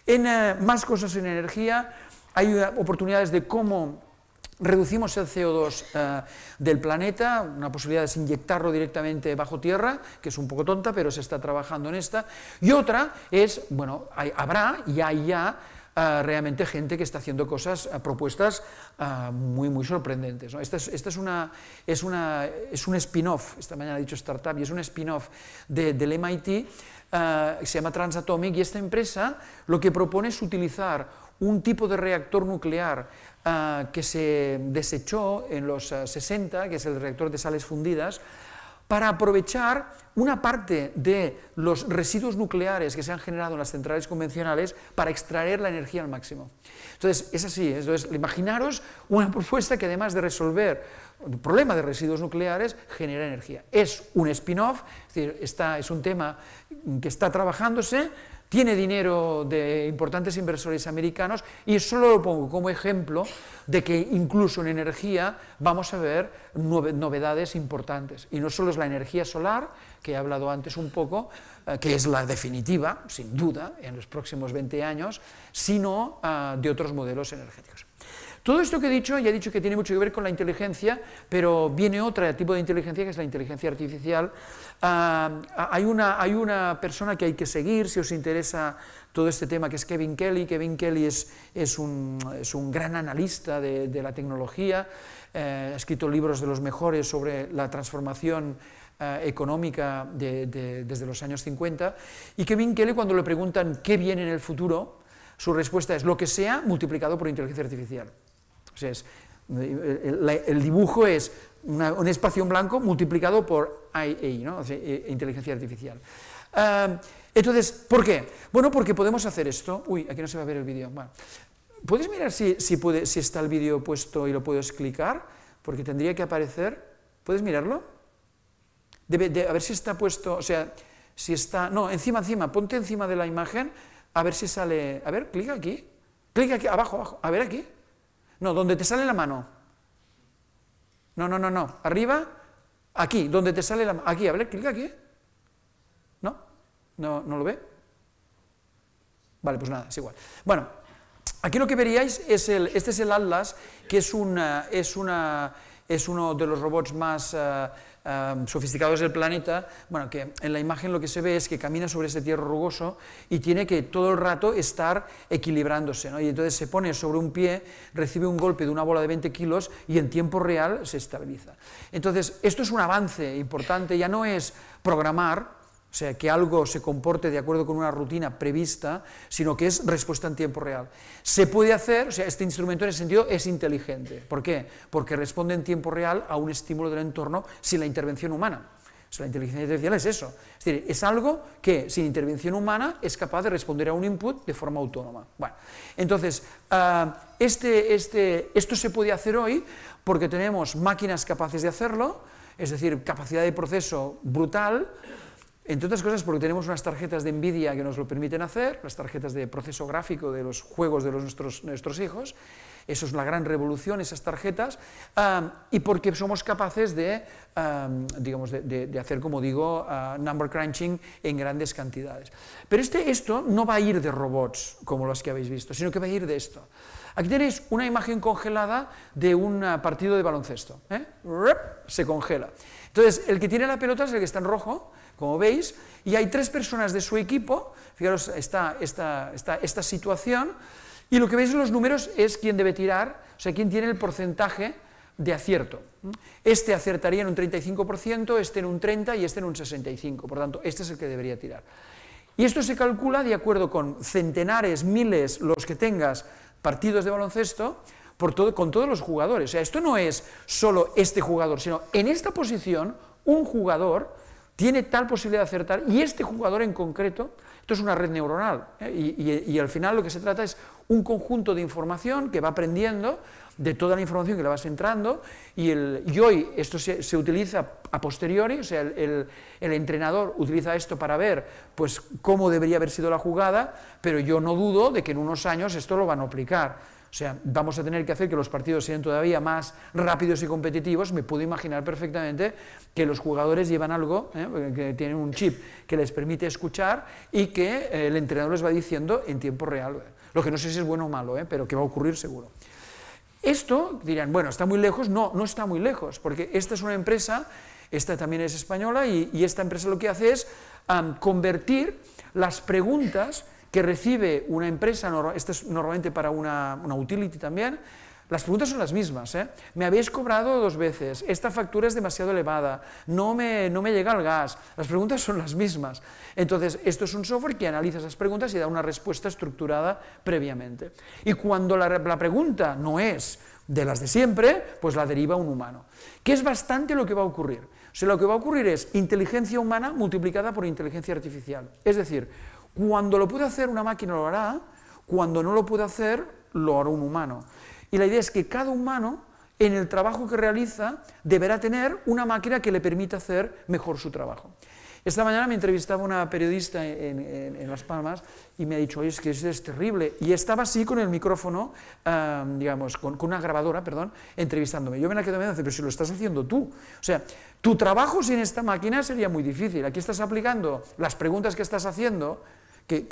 En más cosas en energía, hay oportunidades de cómo reducimos el CO2 del planeta. Una posibilidad es inyectarlo directamente bajo tierra, que es un poco tonta, pero se está trabajando en esta. Y otra es, bueno, habrá y hay ya realmente gente que está haciendo propuestas muy, muy sorprendentes, ¿no? Esta es un spin-off, esta mañana he dicho startup, y es un spin-off del MIT, se llama Transatomic, y esta empresa lo que propone es utilizar un tipo de reactor nuclear que se desechó en los 60, que es el reactor de sales fundidas, para aprovechar una parte de los residuos nucleares que se han generado en las centrales convencionales para extraer la energía al máximo. Entonces, es así. Entonces, imaginaros una propuesta que además de resolver el problema de residuos nucleares, genera energía. Es un spin-off, es decir, es un tema que está trabajándose, tiene dinero de importantes inversores americanos, y solo lo pongo como ejemplo de que incluso en energía vamos a ver novedades importantes. Y no solo es la energía solar, que he hablado antes un poco, que es la definitiva, sin duda, en los próximos 20 años, sino de otros modelos energéticos. Todo esto que he dicho, ya he dicho que tiene mucho que ver con la inteligencia, pero viene otro tipo de inteligencia, que es la inteligencia artificial. Hay una persona que hay que seguir, si os interesa todo este tema, que es Kevin Kelly. Kevin Kelly es un gran analista de la tecnología, ha escrito libros de los mejores sobre la transformación económica desde los años 50, y Kevin Kelly, cuando le preguntan qué viene en el futuro, su respuesta es lo que sea multiplicado por inteligencia artificial. O sea, el dibujo es un espacio en blanco multiplicado por IA, ¿no? O sea, inteligencia artificial. Entonces, ¿por qué? Bueno, porque podemos hacer esto. Uy, aquí no se va a ver el vídeo. Bueno, ¿puedes mirar si está el vídeo puesto y lo puedes clicar? Porque tendría que aparecer. ¿Puedes mirarlo? A ver si está puesto, o sea, si está... No, encima, ponte encima de la imagen, a ver si sale... A ver, clica aquí, abajo, a ver aquí. No, donde te sale la mano. No, arriba, aquí, donde te sale la mano. Aquí, a ver, clica aquí. ¿No lo ve? Vale, pues nada, es igual. Bueno, aquí lo que veríais es este es el Atlas, que es una es uno de los robots más sofisticados del planeta. Bueno, que en la imagen lo que se ve es que camina sobre ese hierro rugoso y tiene que todo el rato estar equilibrándose, ¿no? Y entonces se pone sobre un pie, recibe un golpe de una bola de 20 kilos y en tiempo real se estabiliza. Entonces, esto es un avance importante, ya no es programar, o sea, que algo se comporte de acuerdo con una rutina prevista, sino que es respuesta en tiempo real. Se puede hacer, o sea, este instrumento en ese sentido es inteligente. ¿Por qué? Porque responde en tiempo real a un estímulo del entorno sin la intervención humana. O sea, la inteligencia artificial es eso. Es decir, es algo que sin intervención humana es capaz de responder a un input de forma autónoma. Bueno, entonces, esto se puede hacer hoy porque tenemos máquinas capaces de hacerlo, es decir, capacidad de proceso brutal, entre otras cosas porque tenemos unas tarjetas de NVIDIA que nos lo permiten hacer, las tarjetas de proceso gráfico de los juegos de nuestros hijos. Eso es la gran revolución, esas tarjetas, y porque somos capaces de hacer, como digo, number crunching en grandes cantidades. Pero esto no va a ir de robots, como los que habéis visto, sino que va a ir de esto. Aquí tenéis una imagen congelada de un partido de baloncesto. Se congela. Entonces, el que tiene la pelota es el que está en rojo, como veis, y hay 3 personas de su equipo. Fijaros, está esta situación, y lo que veis en los números es quién debe tirar, o sea, quién tiene el porcentaje de acierto. Este acertaría en un 35%, este en un 30% y este en un 65%, por tanto, este es el que debería tirar. Y esto se calcula de acuerdo con centenares, miles, los que tengas partidos de baloncesto, con todos los jugadores. O sea, esto no es solo este jugador, sino en esta posición, un jugador tiene tal posibilidad de acertar, y este jugador en concreto, esto es una red neuronal, y al final lo que se trata es un conjunto de información que va aprendiendo de toda la información que le vas entrando, y hoy esto se utiliza a posteriori, o sea, el entrenador utiliza esto para ver pues, cómo debería haber sido la jugada, pero yo no dudo de que en unos años esto lo van a aplicar. O sea, vamos a tener que hacer que los partidos sean todavía más rápidos y competitivos. Me puedo imaginar perfectamente que los jugadores llevan algo, que tienen un chip que les permite escuchar y que el entrenador les va diciendo en tiempo real. Lo que no sé si es bueno o malo, pero que va a ocurrir seguro. Esto, dirán, bueno, ¿está muy lejos? No, no está muy lejos, porque esta es una empresa, esta también es española, y esta empresa lo que hace es convertir las preguntas que recibe una empresa, esto es normalmente para una utility también, las preguntas son las mismas. Me habéis cobrado 2 veces, esta factura es demasiado elevada, no me llega el gas, las preguntas son las mismas. Entonces, esto es un software que analiza esas preguntas y da una respuesta estructurada previamente. Y cuando la pregunta no es de las de siempre, pues la deriva un humano. Que es bastante lo que va a ocurrir. O sea, lo que va a ocurrir es inteligencia humana multiplicada por inteligencia artificial. Es decir, cuando lo puede hacer una máquina lo hará, cuando no lo puede hacer, lo hará un humano. Y la idea es que cada humano, en el trabajo que realiza, deberá tener una máquina que le permita hacer mejor su trabajo. Esta mañana me entrevistaba una periodista en Las Palmas y me ha dicho, oye, es que eso es terrible. Y estaba así con el micrófono, digamos, con una grabadora, perdón, entrevistándome. Yo me la quedo mirando, pero si lo estás haciendo tú. O sea, tu trabajo sin esta máquina sería muy difícil. Aquí estás aplicando las preguntas que estás haciendo, que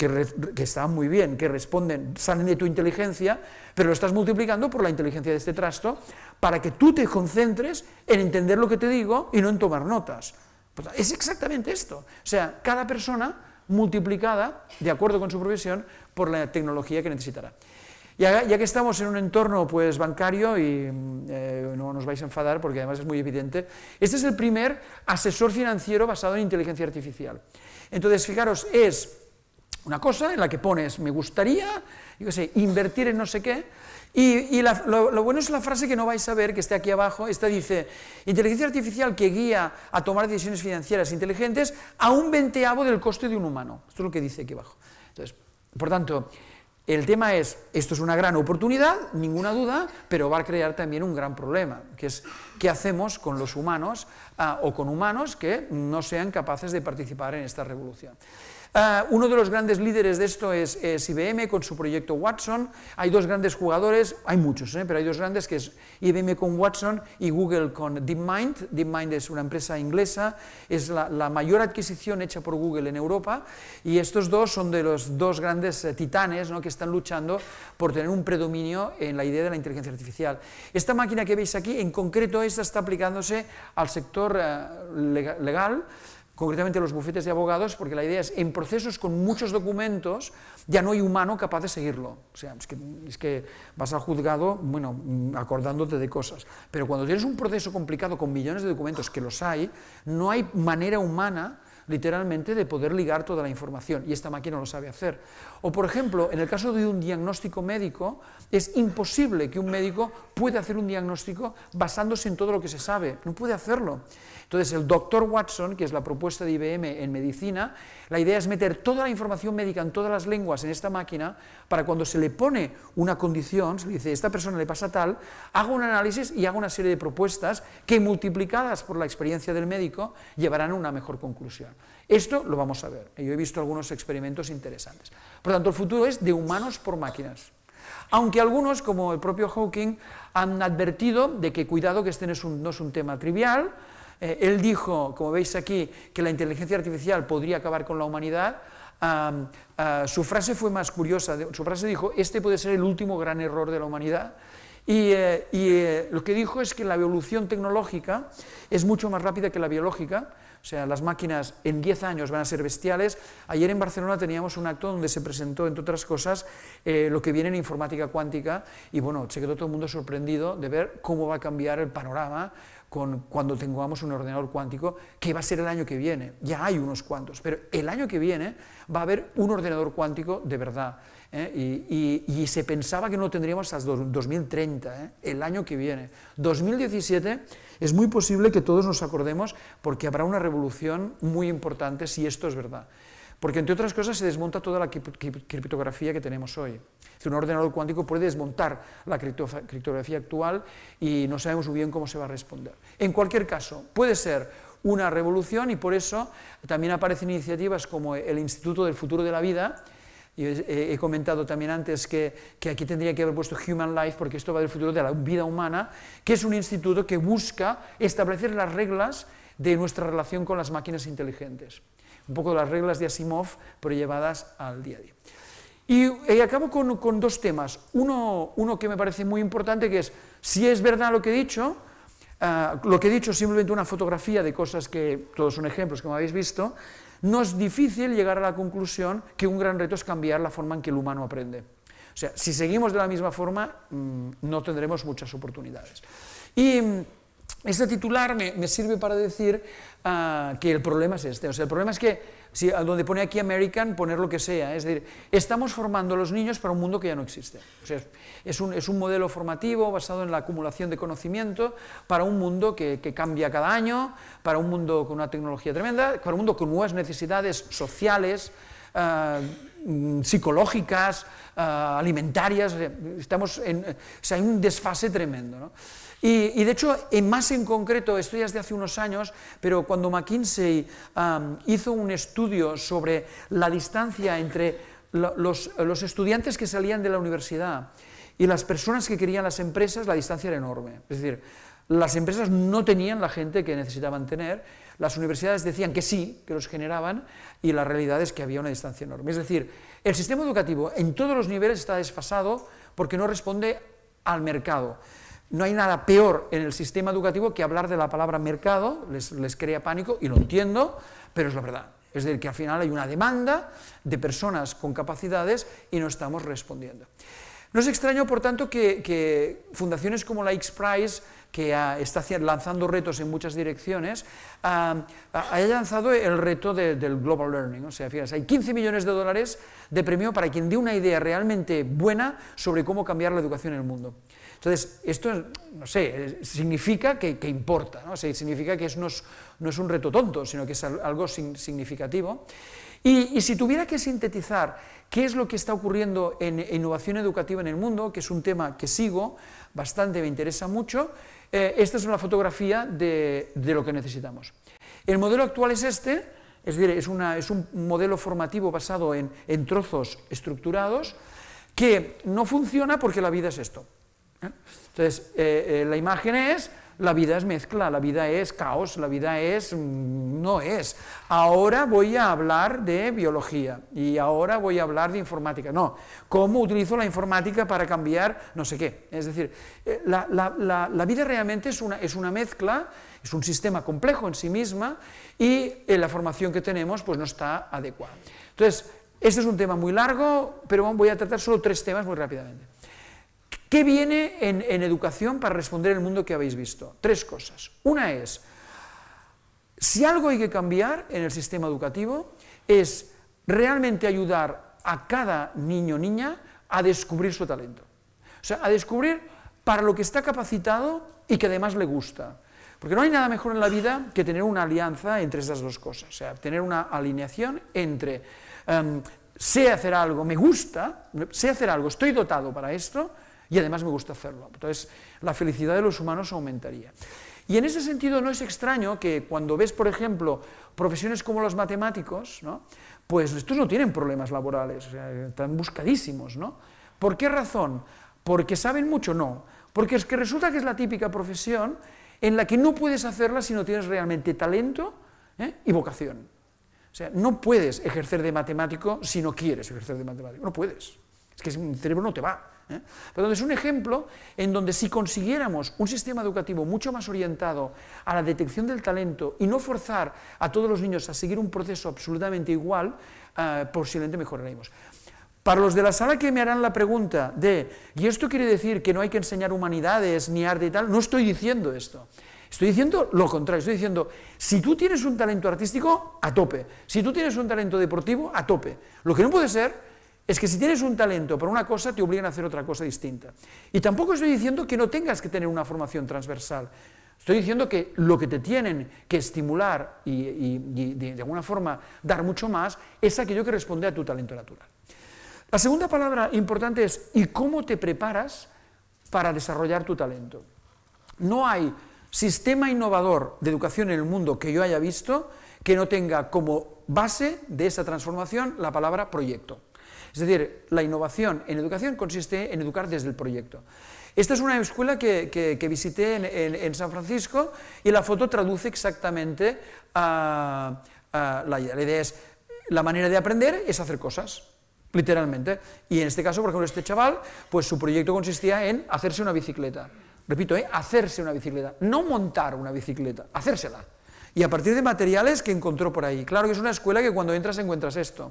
están muy bien, que responden, salen de tu inteligencia, pero lo estás multiplicando por la inteligencia de este trasto para que tú te concentres en entender lo que te digo y no en tomar notas. Pues es exactamente esto. O sea, cada persona multiplicada, de acuerdo con su profesión, por la tecnología que necesitará. Ya que estamos en un entorno pues, bancario, y no nos vais a enfadar porque además es muy evidente, este es el primer asesor financiero basado en inteligencia artificial. Entonces, fijaros, es una cosa en la que pones, me gustaría, yo qué sé, invertir en no sé qué, y lo bueno es la frase que no vais a ver, que está aquí abajo. Esta dice, inteligencia artificial que guía a tomar decisiones financieras inteligentes a un 20avo del coste de un humano. Esto es lo que dice aquí abajo. Entonces, por tanto, el tema es, esto es una gran oportunidad, ninguna duda, pero va a crear también un gran problema, que es, ¿qué hacemos con los humanos o con humanos que no sean capaces de participar en esta revolución. Uno de los grandes líderes de esto es IBM con su proyecto Watson. Hay dos grandes jugadores, hay muchos, pero hay dos grandes, que es IBM con Watson y Google con DeepMind. DeepMind es una empresa inglesa, es la mayor adquisición hecha por Google en Europa, y estos dos son de los dos grandes titanes, ¿no?, que están luchando por tener un predominio en la idea de la inteligencia artificial. Esta máquina que veis aquí, en concreto, esta está aplicándose al sector legal, concretamente los bufetes de abogados, porque la idea es, en procesos con muchos documentos, ya no hay humano capaz de seguirlo. O sea, es que vas al juzgado, bueno, acordándote de cosas. Pero cuando tienes un proceso complicado con millones de documentos, que los hay, no hay manera humana, literalmente, de poder ligar toda la información, y esta máquina lo sabe hacer. O, por ejemplo, en el caso de un diagnóstico médico, es imposible que un médico pueda hacer un diagnóstico basándose en todo lo que se sabe, no puede hacerlo. Entonces, el doctor Watson, que es la propuesta de IBM en medicina, la idea es meter toda la información médica en todas las lenguas en esta máquina, para cuando se le pone una condición, se le dice, esta persona le pasa tal, haga un análisis y haga una serie de propuestas que, multiplicadas por la experiencia del médico, llevarán a una mejor conclusión. Esto lo vamos a ver, yo he visto algunos experimentos interesantes. Por lo tanto, el futuro es de humanos por máquinas. Aunque algunos, como el propio Hawking, han advertido de que cuidado, que este no es un tema trivial. Él dijo, como veis aquí, que la inteligencia artificial podría acabar con la humanidad. Su frase fue más curiosa, su frase dijo, este puede ser el último gran error de la humanidad. Y lo que dijo es que la evolución tecnológica es mucho más rápida que la biológica. O sea, las máquinas en 10 años van a ser bestiales. Ayer en Barcelona teníamos un acto donde se presentó, entre otras cosas, lo que viene en informática cuántica, y bueno, se quedó todo el mundo sorprendido de ver cómo va a cambiar el panorama cuando tengamos un ordenador cuántico, que va a ser el año que viene. Ya hay unos cuantos, pero el año que viene va a haber un ordenador cuántico de verdad. Y se pensaba que no lo tendríamos hasta 2030, el año que viene. 2017 es muy posible que todos nos acordemos, porque habrá una revolución muy importante si esto es verdad. Porque, entre otras cosas, se desmonta toda la criptografía que tenemos hoy. Un ordenador cuántico puede desmontar la criptografía actual y no sabemos muy bien cómo se va a responder. En cualquier caso, puede ser una revolución, y por eso también aparecen iniciativas como el Instituto del Futuro de la Vida. Yo he comentado también antes que aquí tendría que haber puesto Human Life, porque esto va del futuro de la vida humana, que es un instituto que busca establecer las reglas de nuestra relación con las máquinas inteligentes. Un poco las reglas de Asimov, pero llevadas al día a día. Y acabo con dos temas. Uno que me parece muy importante, que es, si es verdad lo que he dicho es simplemente una fotografía de cosas que todos son ejemplos, como habéis visto. No es difícil llegar a la conclusión que un gran reto es cambiar la forma en que el humano aprende. O sea, si seguimos de la misma forma, no tendremos muchas oportunidades. Y este titular me sirve para decir que el problema es este. O sea, el problema es que, si donde pone aquí American, poner lo que sea. Es decir, estamos formando a los niños para un mundo que ya no existe. O sea, es un modelo formativo basado en la acumulación de conocimiento para un mundo que cambia cada año, para un mundo con una tecnología tremenda, para un mundo con nuevas necesidades sociales, psicológicas, alimentarias. Hay un desfase tremendo, ¿no? Y de hecho, más en concreto, esto ya es de hace unos años, pero cuando McKinsey hizo un estudio sobre la distancia entre los estudiantes que salían de la universidad y las personas que querían las empresas, la distancia era enorme. Es decir, las empresas no tenían la gente que necesitaban tener, las universidades decían que sí, que los generaban, y la realidad es que había una distancia enorme. Es decir, el sistema educativo en todos los niveles está desfasado porque no responde al mercado. No hay nada peor en el sistema educativo que hablar de la palabra mercado, les crea pánico, y lo entiendo, pero es la verdad. Es decir, que al final hay una demanda de personas con capacidades y no estamos respondiendo. No es extraño, por tanto, que fundaciones como la X-Prize, que está lanzando retos en muchas direcciones, haya lanzado el reto del Global Learning. O sea, fíjense, hay 15 millones de dólares de premio para quien dé una idea realmente buena sobre cómo cambiar la educación en el mundo. Entonces, esto, no sé, significa que importa, ¿no? O sea, significa que no es un reto tonto, sino que es algo significativo. Y si tuviera que sintetizar qué es lo que está ocurriendo en innovación educativa en el mundo, que es un tema que sigo bastante, me interesa mucho, esta es una fotografía de lo que necesitamos. El modelo actual es este, es decir, es un modelo formativo basado en trozos estructurados que no funciona porque la vida es esto. Entonces, la imagen es, la vida es mezcla, la vida es caos, la vida no es. Ahora voy a hablar de biología y ahora voy a hablar de informática. No, ¿cómo utilizo la informática para cambiar no sé qué? Es decir, la vida realmente es una mezcla, es un sistema complejo en sí misma y la formación que tenemos pues no está adecuada. Entonces, este es un tema muy largo, pero voy a tratar solo 3 temas muy rápidamente. ¿Qué viene en educación para responder el mundo que habéis visto? 3 cosas. Una es, si algo hay que cambiar en el sistema educativo, es realmente ayudar a cada niño o niña a descubrir su talento. O sea, a descubrir para lo que está capacitado y que además le gusta. Porque no hay nada mejor en la vida que tener una alianza entre esas 2 cosas. O sea, tener una alineación entre sé hacer algo, me gusta, sé hacer algo, estoy dotado para esto, y además me gusta hacerlo. Entonces, la felicidad de los humanos aumentaría. Y en ese sentido no es extraño que cuando ves, por ejemplo, profesiones como los matemáticos, ¿no? Pues estos no tienen problemas laborales, o sea, están buscadísimos, ¿no? ¿Por qué razón? ¿Porque saben mucho? No. Porque es que resulta que es la típica profesión en la que no puedes hacerla si no tienes realmente talento y vocación. O sea, no puedes ejercer de matemático si no quieres ejercer de matemático, no puedes. Es que el cerebro no te va. Pero es un ejemplo en donde si consiguiéramos un sistema educativo mucho más orientado a la detección del talento y no forzar a todos los niños a seguir un proceso absolutamente igual, posiblemente mejoraremos. Para los de la sala que me harán la pregunta de, ¿y esto quiere decir que no hay que enseñar humanidades ni arte y tal? No estoy diciendo esto. Estoy diciendo lo contrario, estoy diciendo, si tú tienes un talento artístico, a tope. Si tú tienes un talento deportivo, a tope. Lo que no puede ser es que si tienes un talento para una cosa, te obligan a hacer otra cosa distinta. Y tampoco estoy diciendo que no tengas que tener una formación transversal. Estoy diciendo que lo que te tienen que estimular y de alguna forma dar mucho más es aquello que responde a tu talento natural. La segunda palabra importante es, ¿y cómo te preparas para desarrollar tu talento? No hay sistema innovador de educación en el mundo que yo haya visto que no tenga como base de esa transformación la palabra proyecto. Es decir, la innovación en educación consiste en educar desde el proyecto. Esta es una escuela que visité en San Francisco y la foto traduce exactamente la idea. La idea es, la manera de aprender es hacer cosas, literalmente. Y en este caso, por ejemplo, este chaval, pues su proyecto consistía en hacerse una bicicleta. Repito, hacerse una bicicleta, no montar una bicicleta, hacérsela. Y a partir de materiales que encontró por ahí. Claro que es una escuela que cuando entras encuentras esto.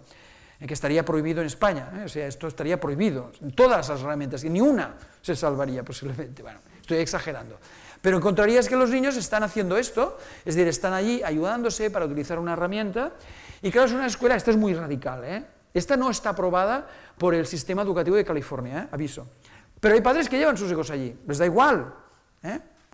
Que estaría prohibido en España, o sea, esto estaría prohibido, todas las herramientas, y ni una se salvaría posiblemente, bueno, estoy exagerando. Pero encontrarías que los niños están haciendo esto, es decir, están allí ayudándose para utilizar una herramienta, y claro, es una escuela, esta es muy radical, esta no está aprobada por el sistema educativo de California, aviso. Pero hay padres que llevan sus hijos allí, les da igual,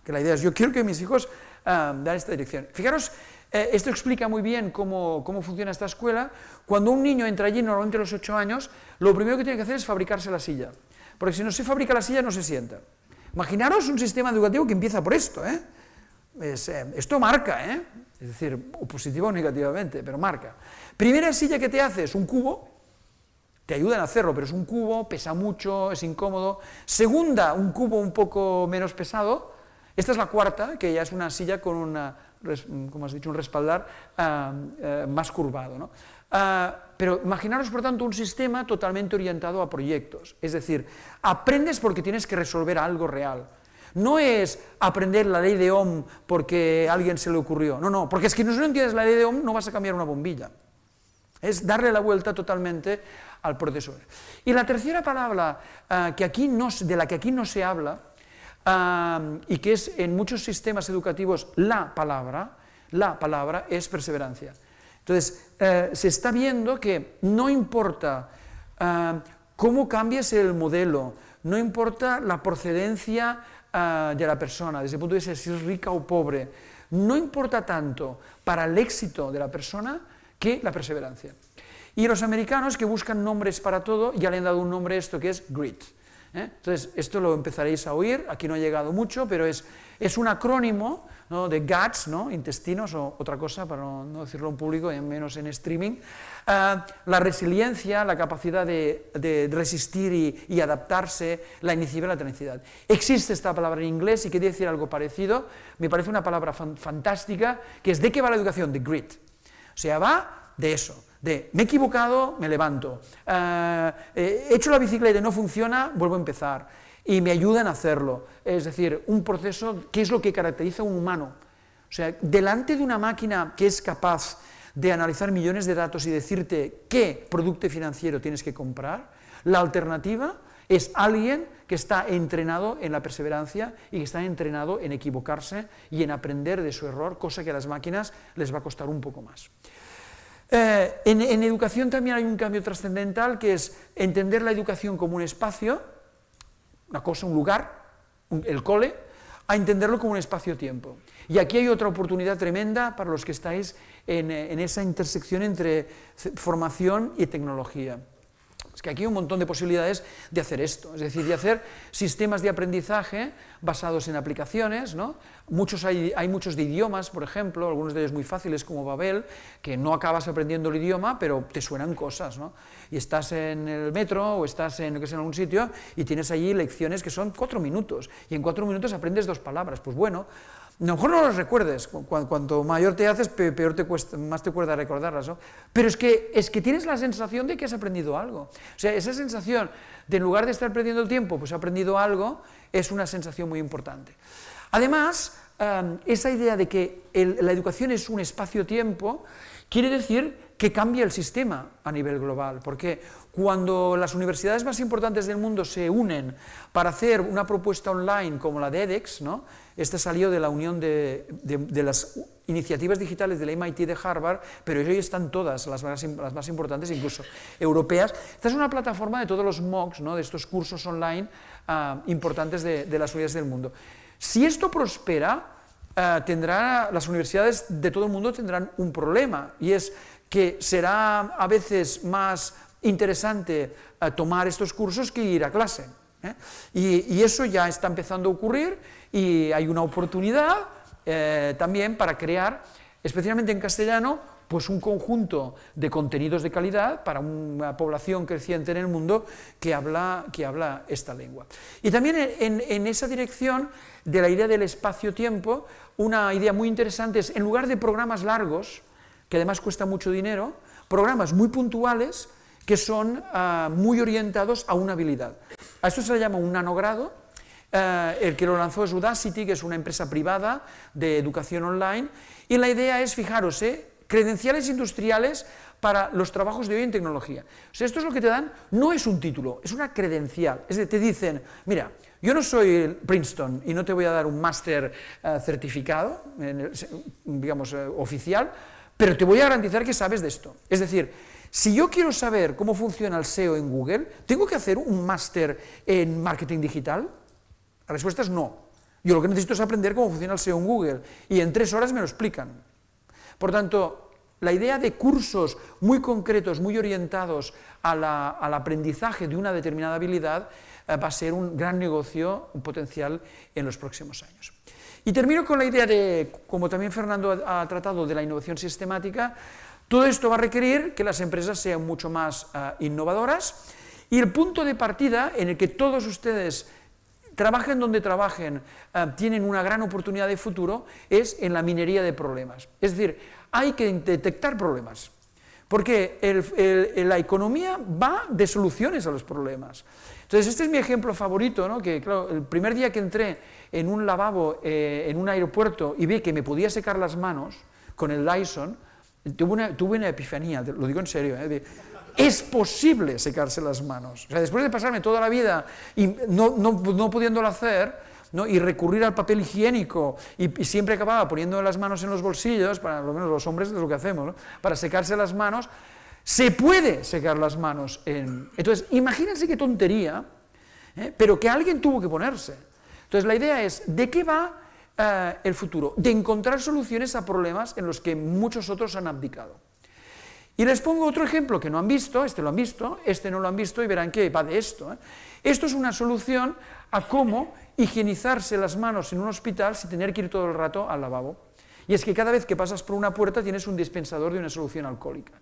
que la idea es, yo quiero que mis hijos dan esta dirección. Fijaros, esto explica muy bien cómo funciona esta escuela. Cuando un niño entra allí, normalmente a los 8 años, lo primero que tiene que hacer es fabricarse la silla, porque si no se fabrica la silla no se sienta. Imaginaros un sistema educativo que empieza por esto, esto marca, es decir, o positivo o negativamente, pero marca. Primera silla que te haces, un cubo, te ayudan a hacerlo, pero es un cubo, pesa mucho, es incómodo. Segunda, un cubo un poco menos pesado. Esta es la cuarta, que ya es una silla con una, como has dicho, un respaldar más curvado, ¿no? Pero imaginaros, por tanto, un sistema totalmente orientado a proyectos, es decir, aprendes porque tienes que resolver algo real. No es aprender la ley de Ohm porque a alguien se le ocurrió, no, porque es que si no entiendes la ley de Ohm no vas a cambiar una bombilla. Es darle la vuelta totalmente al proceso. Y la tercera palabra de la que aquí no se habla, y que es en muchos sistemas educativos la palabra es perseverancia. Entonces, se está viendo que no importa cómo cambies el modelo, no importa la procedencia de la persona, desde el punto de vista de si es rica o pobre, no importa tanto para el éxito de la persona que la perseverancia. Y los americanos, que buscan nombres para todo, ya le han dado un nombre a esto que es grit. Entonces, esto lo empezaréis a oír, aquí no ha llegado mucho, pero es un acrónimo, ¿no?, de guts, ¿no?, intestinos, o otra cosa, para no decirlo en público, y menos en streaming. La resiliencia, la capacidad de resistir y adaptarse, la iniciativa y la tenacidad. Existe esta palabra en inglés y quería decir algo parecido, me parece una palabra fantástica, que es ¿de qué va la educación? De grit. O sea, va de eso. Me he equivocado, me levanto, he hecho la bicicleta y no funciona, vuelvo a empezar, y me ayudan a hacerlo. Es decir, un proceso que es lo que caracteriza a un humano. O sea, delante de una máquina que es capaz de analizar millones de datos y decirte qué producto financiero tienes que comprar, la alternativa es alguien que está entrenado en la perseverancia y que está entrenado en equivocarse y en aprender de su error, cosa que a las máquinas les va a costar un poco más. En educación también hay un cambio trascendental, que es entender la educación como un espacio, una cosa, un lugar, el cole, a entenderlo como un espacio-tiempo. Y aquí hay otra oportunidad tremenda para los que estáis en esa intersección entre formación y tecnología. Es que aquí hay un montón de posibilidades de hacer esto, es decir, de hacer sistemas de aprendizaje basados en aplicaciones, ¿no? Hay muchos de idiomas, por ejemplo, algunos de ellos muy fáciles, como Babel, que no acabas aprendiendo el idioma, pero te suenan cosas, ¿no? Y estás en el metro o estás en algún sitio y tienes allí lecciones que son 4 minutos, y en 4 minutos aprendes 2 palabras. Pues bueno, a lo mejor no las recuerdes, cuanto mayor te haces, peor te cuesta, más te cuesta recordarlas, ¿no? Pero es que tienes la sensación de que has aprendido algo. O sea, esa sensación de, en lugar de estar perdiendo el tiempo, pues he aprendido algo, es una sensación muy importante. Además, esa idea de que la educación es un espacio-tiempo, quiere decir que cambia el sistema a nivel global, porque cuando las universidades más importantes del mundo se unen para hacer una propuesta online como la de edX, ¿no? Esta salió de la unión de las iniciativas digitales del MIT de Harvard, pero hoy están todas, las más importantes, incluso europeas. Esta es una plataforma de todos los MOOCs, ¿no?, de estos cursos online importantes de las universidades del mundo. Si esto prospera, las universidades de todo el mundo tendrán un problema, y es que será a veces más interesante tomar estos cursos que ir a clase. Y eso ya está empezando a ocurrir, y hay una oportunidad también para crear, especialmente en castellano, pues un conjunto de contenidos de calidad para una población creciente en el mundo que habla esta lengua. Y también en esa dirección de la idea del espacio-tiempo, una idea muy interesante es, en lugar de programas largos, que además cuesta mucho dinero, programas muy puntuales que son muy orientados a una habilidad. A esto se le llama un nanogrado. El que lo lanzó es Udacity, que es una empresa privada de educación online, y la idea es, fijaros, credenciales industriales para los trabajos de hoy en tecnología. O sea, esto es lo que te dan, no es un título, es una credencial. Es decir, te dicen, mira, yo no soy Princeton y no te voy a dar un máster certificado, digamos, oficial, pero te voy a garantizar que sabes de esto. Es decir, si yo quiero saber cómo funciona el SEO en Google, ¿tengo que hacer un máster en marketing digital? La respuesta es no. Yo lo que necesito es aprender cómo funciona el SEO en Google, y en 3 horas me lo explican. Por tanto, la idea de cursos muy concretos, muy orientados al aprendizaje de una determinada habilidad, va a ser un gran negocio, un potencial en los próximos años. Y termino con la idea de, como también Fernando ha tratado, de la innovación sistemática. Todo esto va a requerir que las empresas sean mucho más innovadoras, y el punto de partida en el que todos ustedes, trabajen donde trabajen, tienen una gran oportunidad de futuro, es en la minería de problemas. Es decir, hay que detectar problemas, porque la economía va de soluciones a los problemas. Entonces, este es mi ejemplo favorito, ¿no? Que, claro, el primer día que entré en un lavabo, en un aeropuerto, y vi que me podía secar las manos con el Dyson, tuve una epifanía, lo digo en serio, es posible secarse las manos. O sea, después de pasarme toda la vida y no pudiéndolo hacer, ¿no?, y recurrir al papel higiénico, y siempre acababa poniendo las manos en los bolsillos, para lo menos los hombres es lo que hacemos, ¿no?, para secarse las manos, se puede secar las manos. Entonces, imagínense qué tontería, pero que alguien tuvo que ponerse. Entonces, la idea es, ¿de qué va el futuro? De encontrar soluciones a problemas en los que muchos otros han abdicado. Y les pongo otro ejemplo que no han visto, este lo han visto, este no lo han visto y verán que va de esto. Esto es una solución a cómo higienizarse las manos en un hospital sin tener que ir todo el rato al lavabo. Y es que cada vez que pasas por una puerta tienes un dispensador de una solución alcohólica.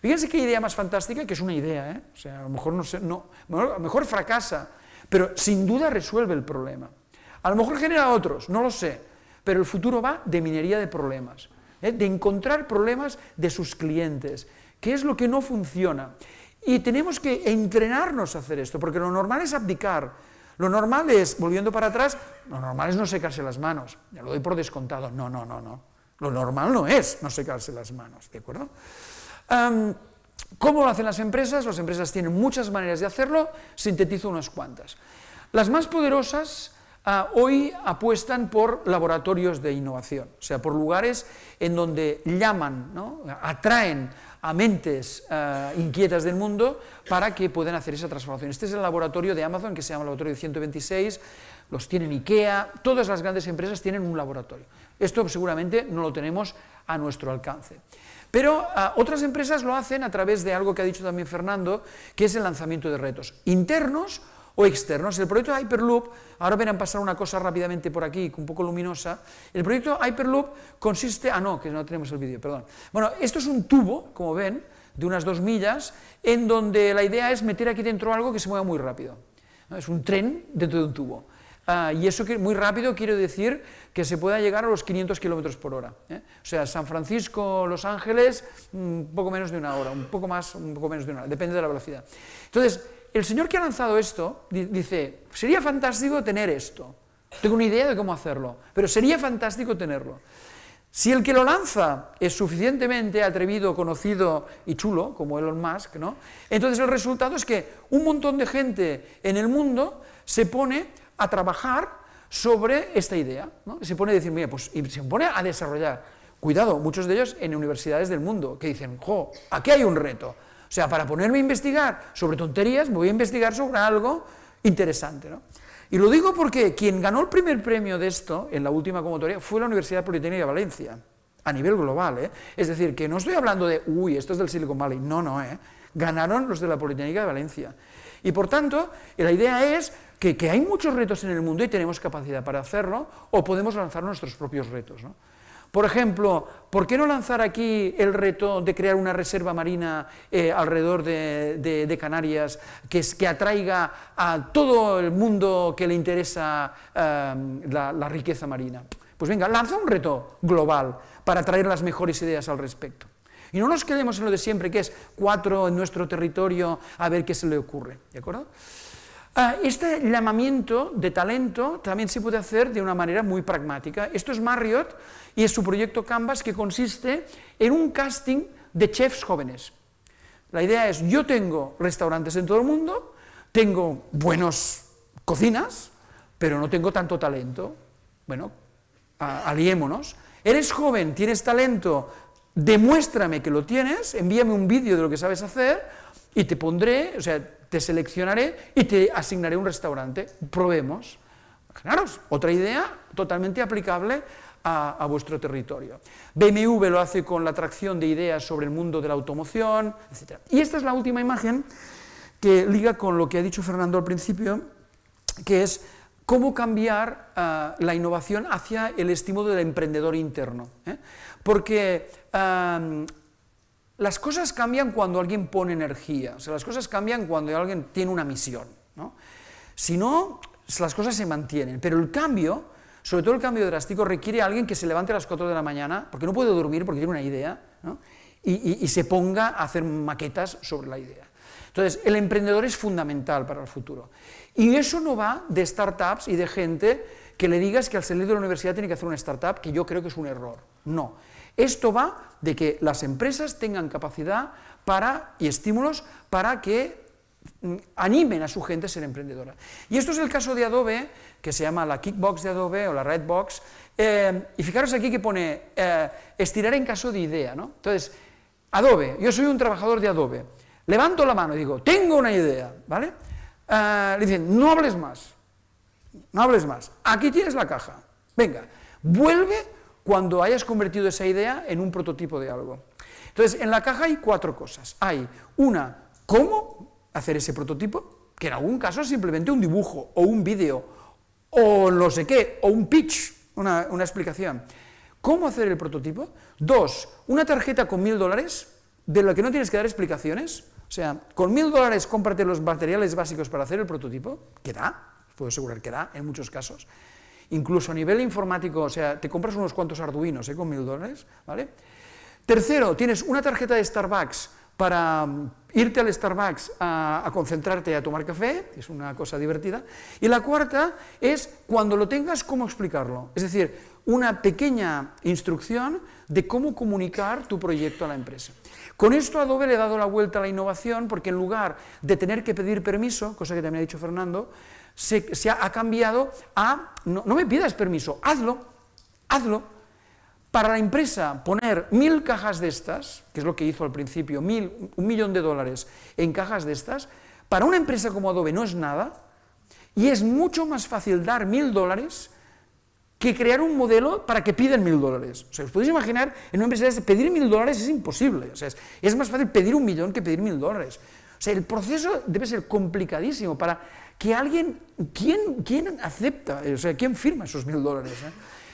Fíjense qué idea más fantástica, que es una idea, o sea, a lo mejor, a lo mejor fracasa, pero sin duda resuelve el problema. A lo mejor genera otros, no lo sé, pero el futuro va de minería de problemas, de encontrar problemas de sus clientes, qué es lo que no funciona. Y tenemos que entrenarnos a hacer esto, porque lo normal es abdicar. Lo normal es, volviendo para atrás, lo normal es no secarse las manos, ya lo doy por descontado, no. Lo normal no es no secarse las manos, ¿de acuerdo? ¿Cómo lo hacen las empresas? Las empresas tienen muchas maneras de hacerlo, sintetizo unas cuantas. Las más poderosas hoy apuestan por laboratorios de innovación, o sea, por lugares en donde llaman, ¿no?, atraen a mentes inquietas del mundo para que puedan hacer esa transformación. Este es el laboratorio de Amazon, que se llama el laboratorio 126, los tienen IKEA, todas las grandes empresas tienen un laboratorio. Esto seguramente no lo tenemos a nuestro alcance. Pero otras empresas lo hacen a través de algo que ha dicho también Fernando, que es el lanzamiento de retos, internos o externos. El proyecto Hyperloop, ahora verán pasar una cosa rápidamente por aquí, un poco luminosa. El proyecto Hyperloop consiste, no, que no tenemos el vídeo, perdón. Bueno, esto es un tubo, como ven, de unas 2 millas, en donde la idea es meter aquí dentro algo que se mueva muy rápido, ¿no? Es un tren dentro de un tubo. Y eso que muy rápido quiere decir que se pueda llegar a los 500 kilómetros por hora. O sea, San Francisco, Los Ángeles, un poco menos de una hora, un poco más, un poco menos de una hora, depende de la velocidad. Entonces, el señor que ha lanzado esto dice, sería fantástico tener esto, tengo una idea de cómo hacerlo, pero sería fantástico tenerlo. Si el que lo lanza es suficientemente atrevido, conocido y chulo, como Elon Musk, ¿no?, entonces el resultado es que un montón de gente en el mundo se pone a trabajar sobre esta idea, ¿no? Se pone a decir, mira, pues, y se pone a desarrollar. Cuidado, muchos de ellos en universidades del mundo, que dicen, jo, aquí hay un reto. O sea, para ponerme a investigar sobre tonterías, me voy a investigar sobre algo interesante, ¿no? Y lo digo porque quien ganó el primer premio de esto, en la última convocatoria, fue la Universidad Politécnica de Valencia, a nivel global, ¿eh? Es decir, que no estoy hablando de, uy, esto es del Silicon Valley, no, ganaron los de la Politécnica de Valencia. Y por tanto, la idea es que hay muchos retos en el mundo y tenemos capacidad para hacerlo, o podemos lanzar nuestros propios retos, ¿no? Por ejemplo, ¿por qué no lanzar aquí el reto de crear una reserva marina alrededor de Canarias que atraiga a todo el mundo que le interesa la riqueza marina? Pues venga, lanza un reto global para traer las mejores ideas al respecto. Y no nos quedemos en lo de siempre, que es 4 en nuestro territorio, a ver qué se le ocurre, ¿de acuerdo? Este llamamiento de talento también se puede hacer de una manera muy pragmática. Esto es Marriott y es su proyecto Canvas, que consiste en un casting de chefs jóvenes. La idea es, yo tengo restaurantes en todo el mundo, tengo buenas cocinas, pero no tengo tanto talento. Bueno, aliémonos. Eres joven, tienes talento, demuéstrame que lo tienes, envíame un vídeo de lo que sabes hacer y te pondré, o sea, te seleccionaré y te asignaré un restaurante. Probemos. Imaginaros, otra idea totalmente aplicable a vuestro territorio. BMW lo hace con la atracción de ideas sobre el mundo de la automoción, etc. Y esta es la última imagen que liga con lo que ha dicho Fernando al principio, que es cómo cambiar la innovación hacia el estímulo del emprendedor interno. Porque las cosas cambian cuando alguien pone energía, o sea, las cosas cambian cuando alguien tiene una misión, ¿no? Si no, las cosas se mantienen, pero el cambio, sobre todo el cambio drástico, requiere a alguien que se levante a las 4 de la mañana, porque no puede dormir, porque tiene una idea, ¿no?, y se ponga a hacer maquetas sobre la idea. Entonces, el emprendedor es fundamental para el futuro. Y eso no va de startups y de gente que le digas que al salir de la universidad tiene que hacer una startup, que yo creo que es un error. No. Esto va de que las empresas tengan capacidad y estímulos para que animen a su gente a ser emprendedora. Y esto es el caso de Adobe, que se llama la Kickbox de Adobe o la Redbox, y fijaros aquí que pone estirar en caso de idea, ¿no? Entonces, Adobe, yo soy un trabajador de Adobe, levanto la mano y digo, tengo una idea, ¿vale? Le dicen, no hables más, aquí tienes la caja, venga, vuelve cuando hayas convertido esa idea en un prototipo de algo. Entonces, en la caja hay 4 cosas. Hay una, cómo hacer ese prototipo, que en algún caso es simplemente un dibujo, o un vídeo, o no sé qué, o un pitch, una explicación. ¿Cómo hacer el prototipo? 2, una tarjeta con $1000, de la que no tienes que dar explicaciones. O sea, con $1000 cómprate los materiales básicos para hacer el prototipo, que da, os puedo asegurar que da, en muchos casos. Incluso a nivel informático, o sea, te compras unos cuantos Arduinos con $1000, ¿vale? Tercero, tienes una tarjeta de Starbucks para irte al Starbucks a concentrarte a tomar café, que es una cosa divertida. Y la cuarta es, cuando lo tengas, cómo explicarlo. Es decir, una pequeña instrucción de cómo comunicar tu proyecto a la empresa. Con esto Adobe le ha dado la vuelta a la innovación, porque en lugar de tener que pedir permiso, cosa que también ha dicho Fernando, se ha cambiado a, no me pidas permiso, hazlo. Para la empresa poner 1000 cajas de estas, que es lo que hizo al principio, $1 millón en cajas de estas, para una empresa como Adobe no es nada, y es mucho más fácil dar $1000 que crear un modelo para que pidan $1000. O sea, os podéis imaginar, en una empresa pedir $1000 es imposible. O sea, es más fácil pedir $1 millón que pedir $1000. O sea, el proceso debe ser complicadísimo para que alguien, ¿quién acepta? O sea, ¿quién firma esos $1000?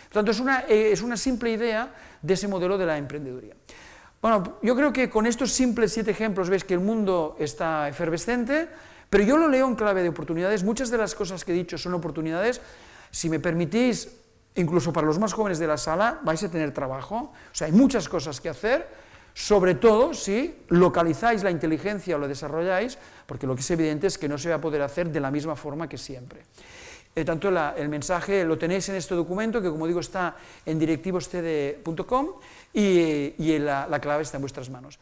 Por tanto, es una simple idea de ese modelo de la emprendeduría. Bueno, yo creo que con estos simples 7 ejemplos veis que el mundo está efervescente, pero yo lo leo en clave de oportunidades. Muchas de las cosas que he dicho son oportunidades. Si me permitís, incluso para los más jóvenes de la sala, vais a tener trabajo. O sea, hay muchas cosas que hacer, sobre todo si localizáis la inteligencia o lo desarrolláis, porque lo que es evidente es que no se va a poder hacer de la misma forma que siempre. Tanto el mensaje lo tenéis en este documento, que como digo está en directivoscd.com, y la clave está en vuestras manos.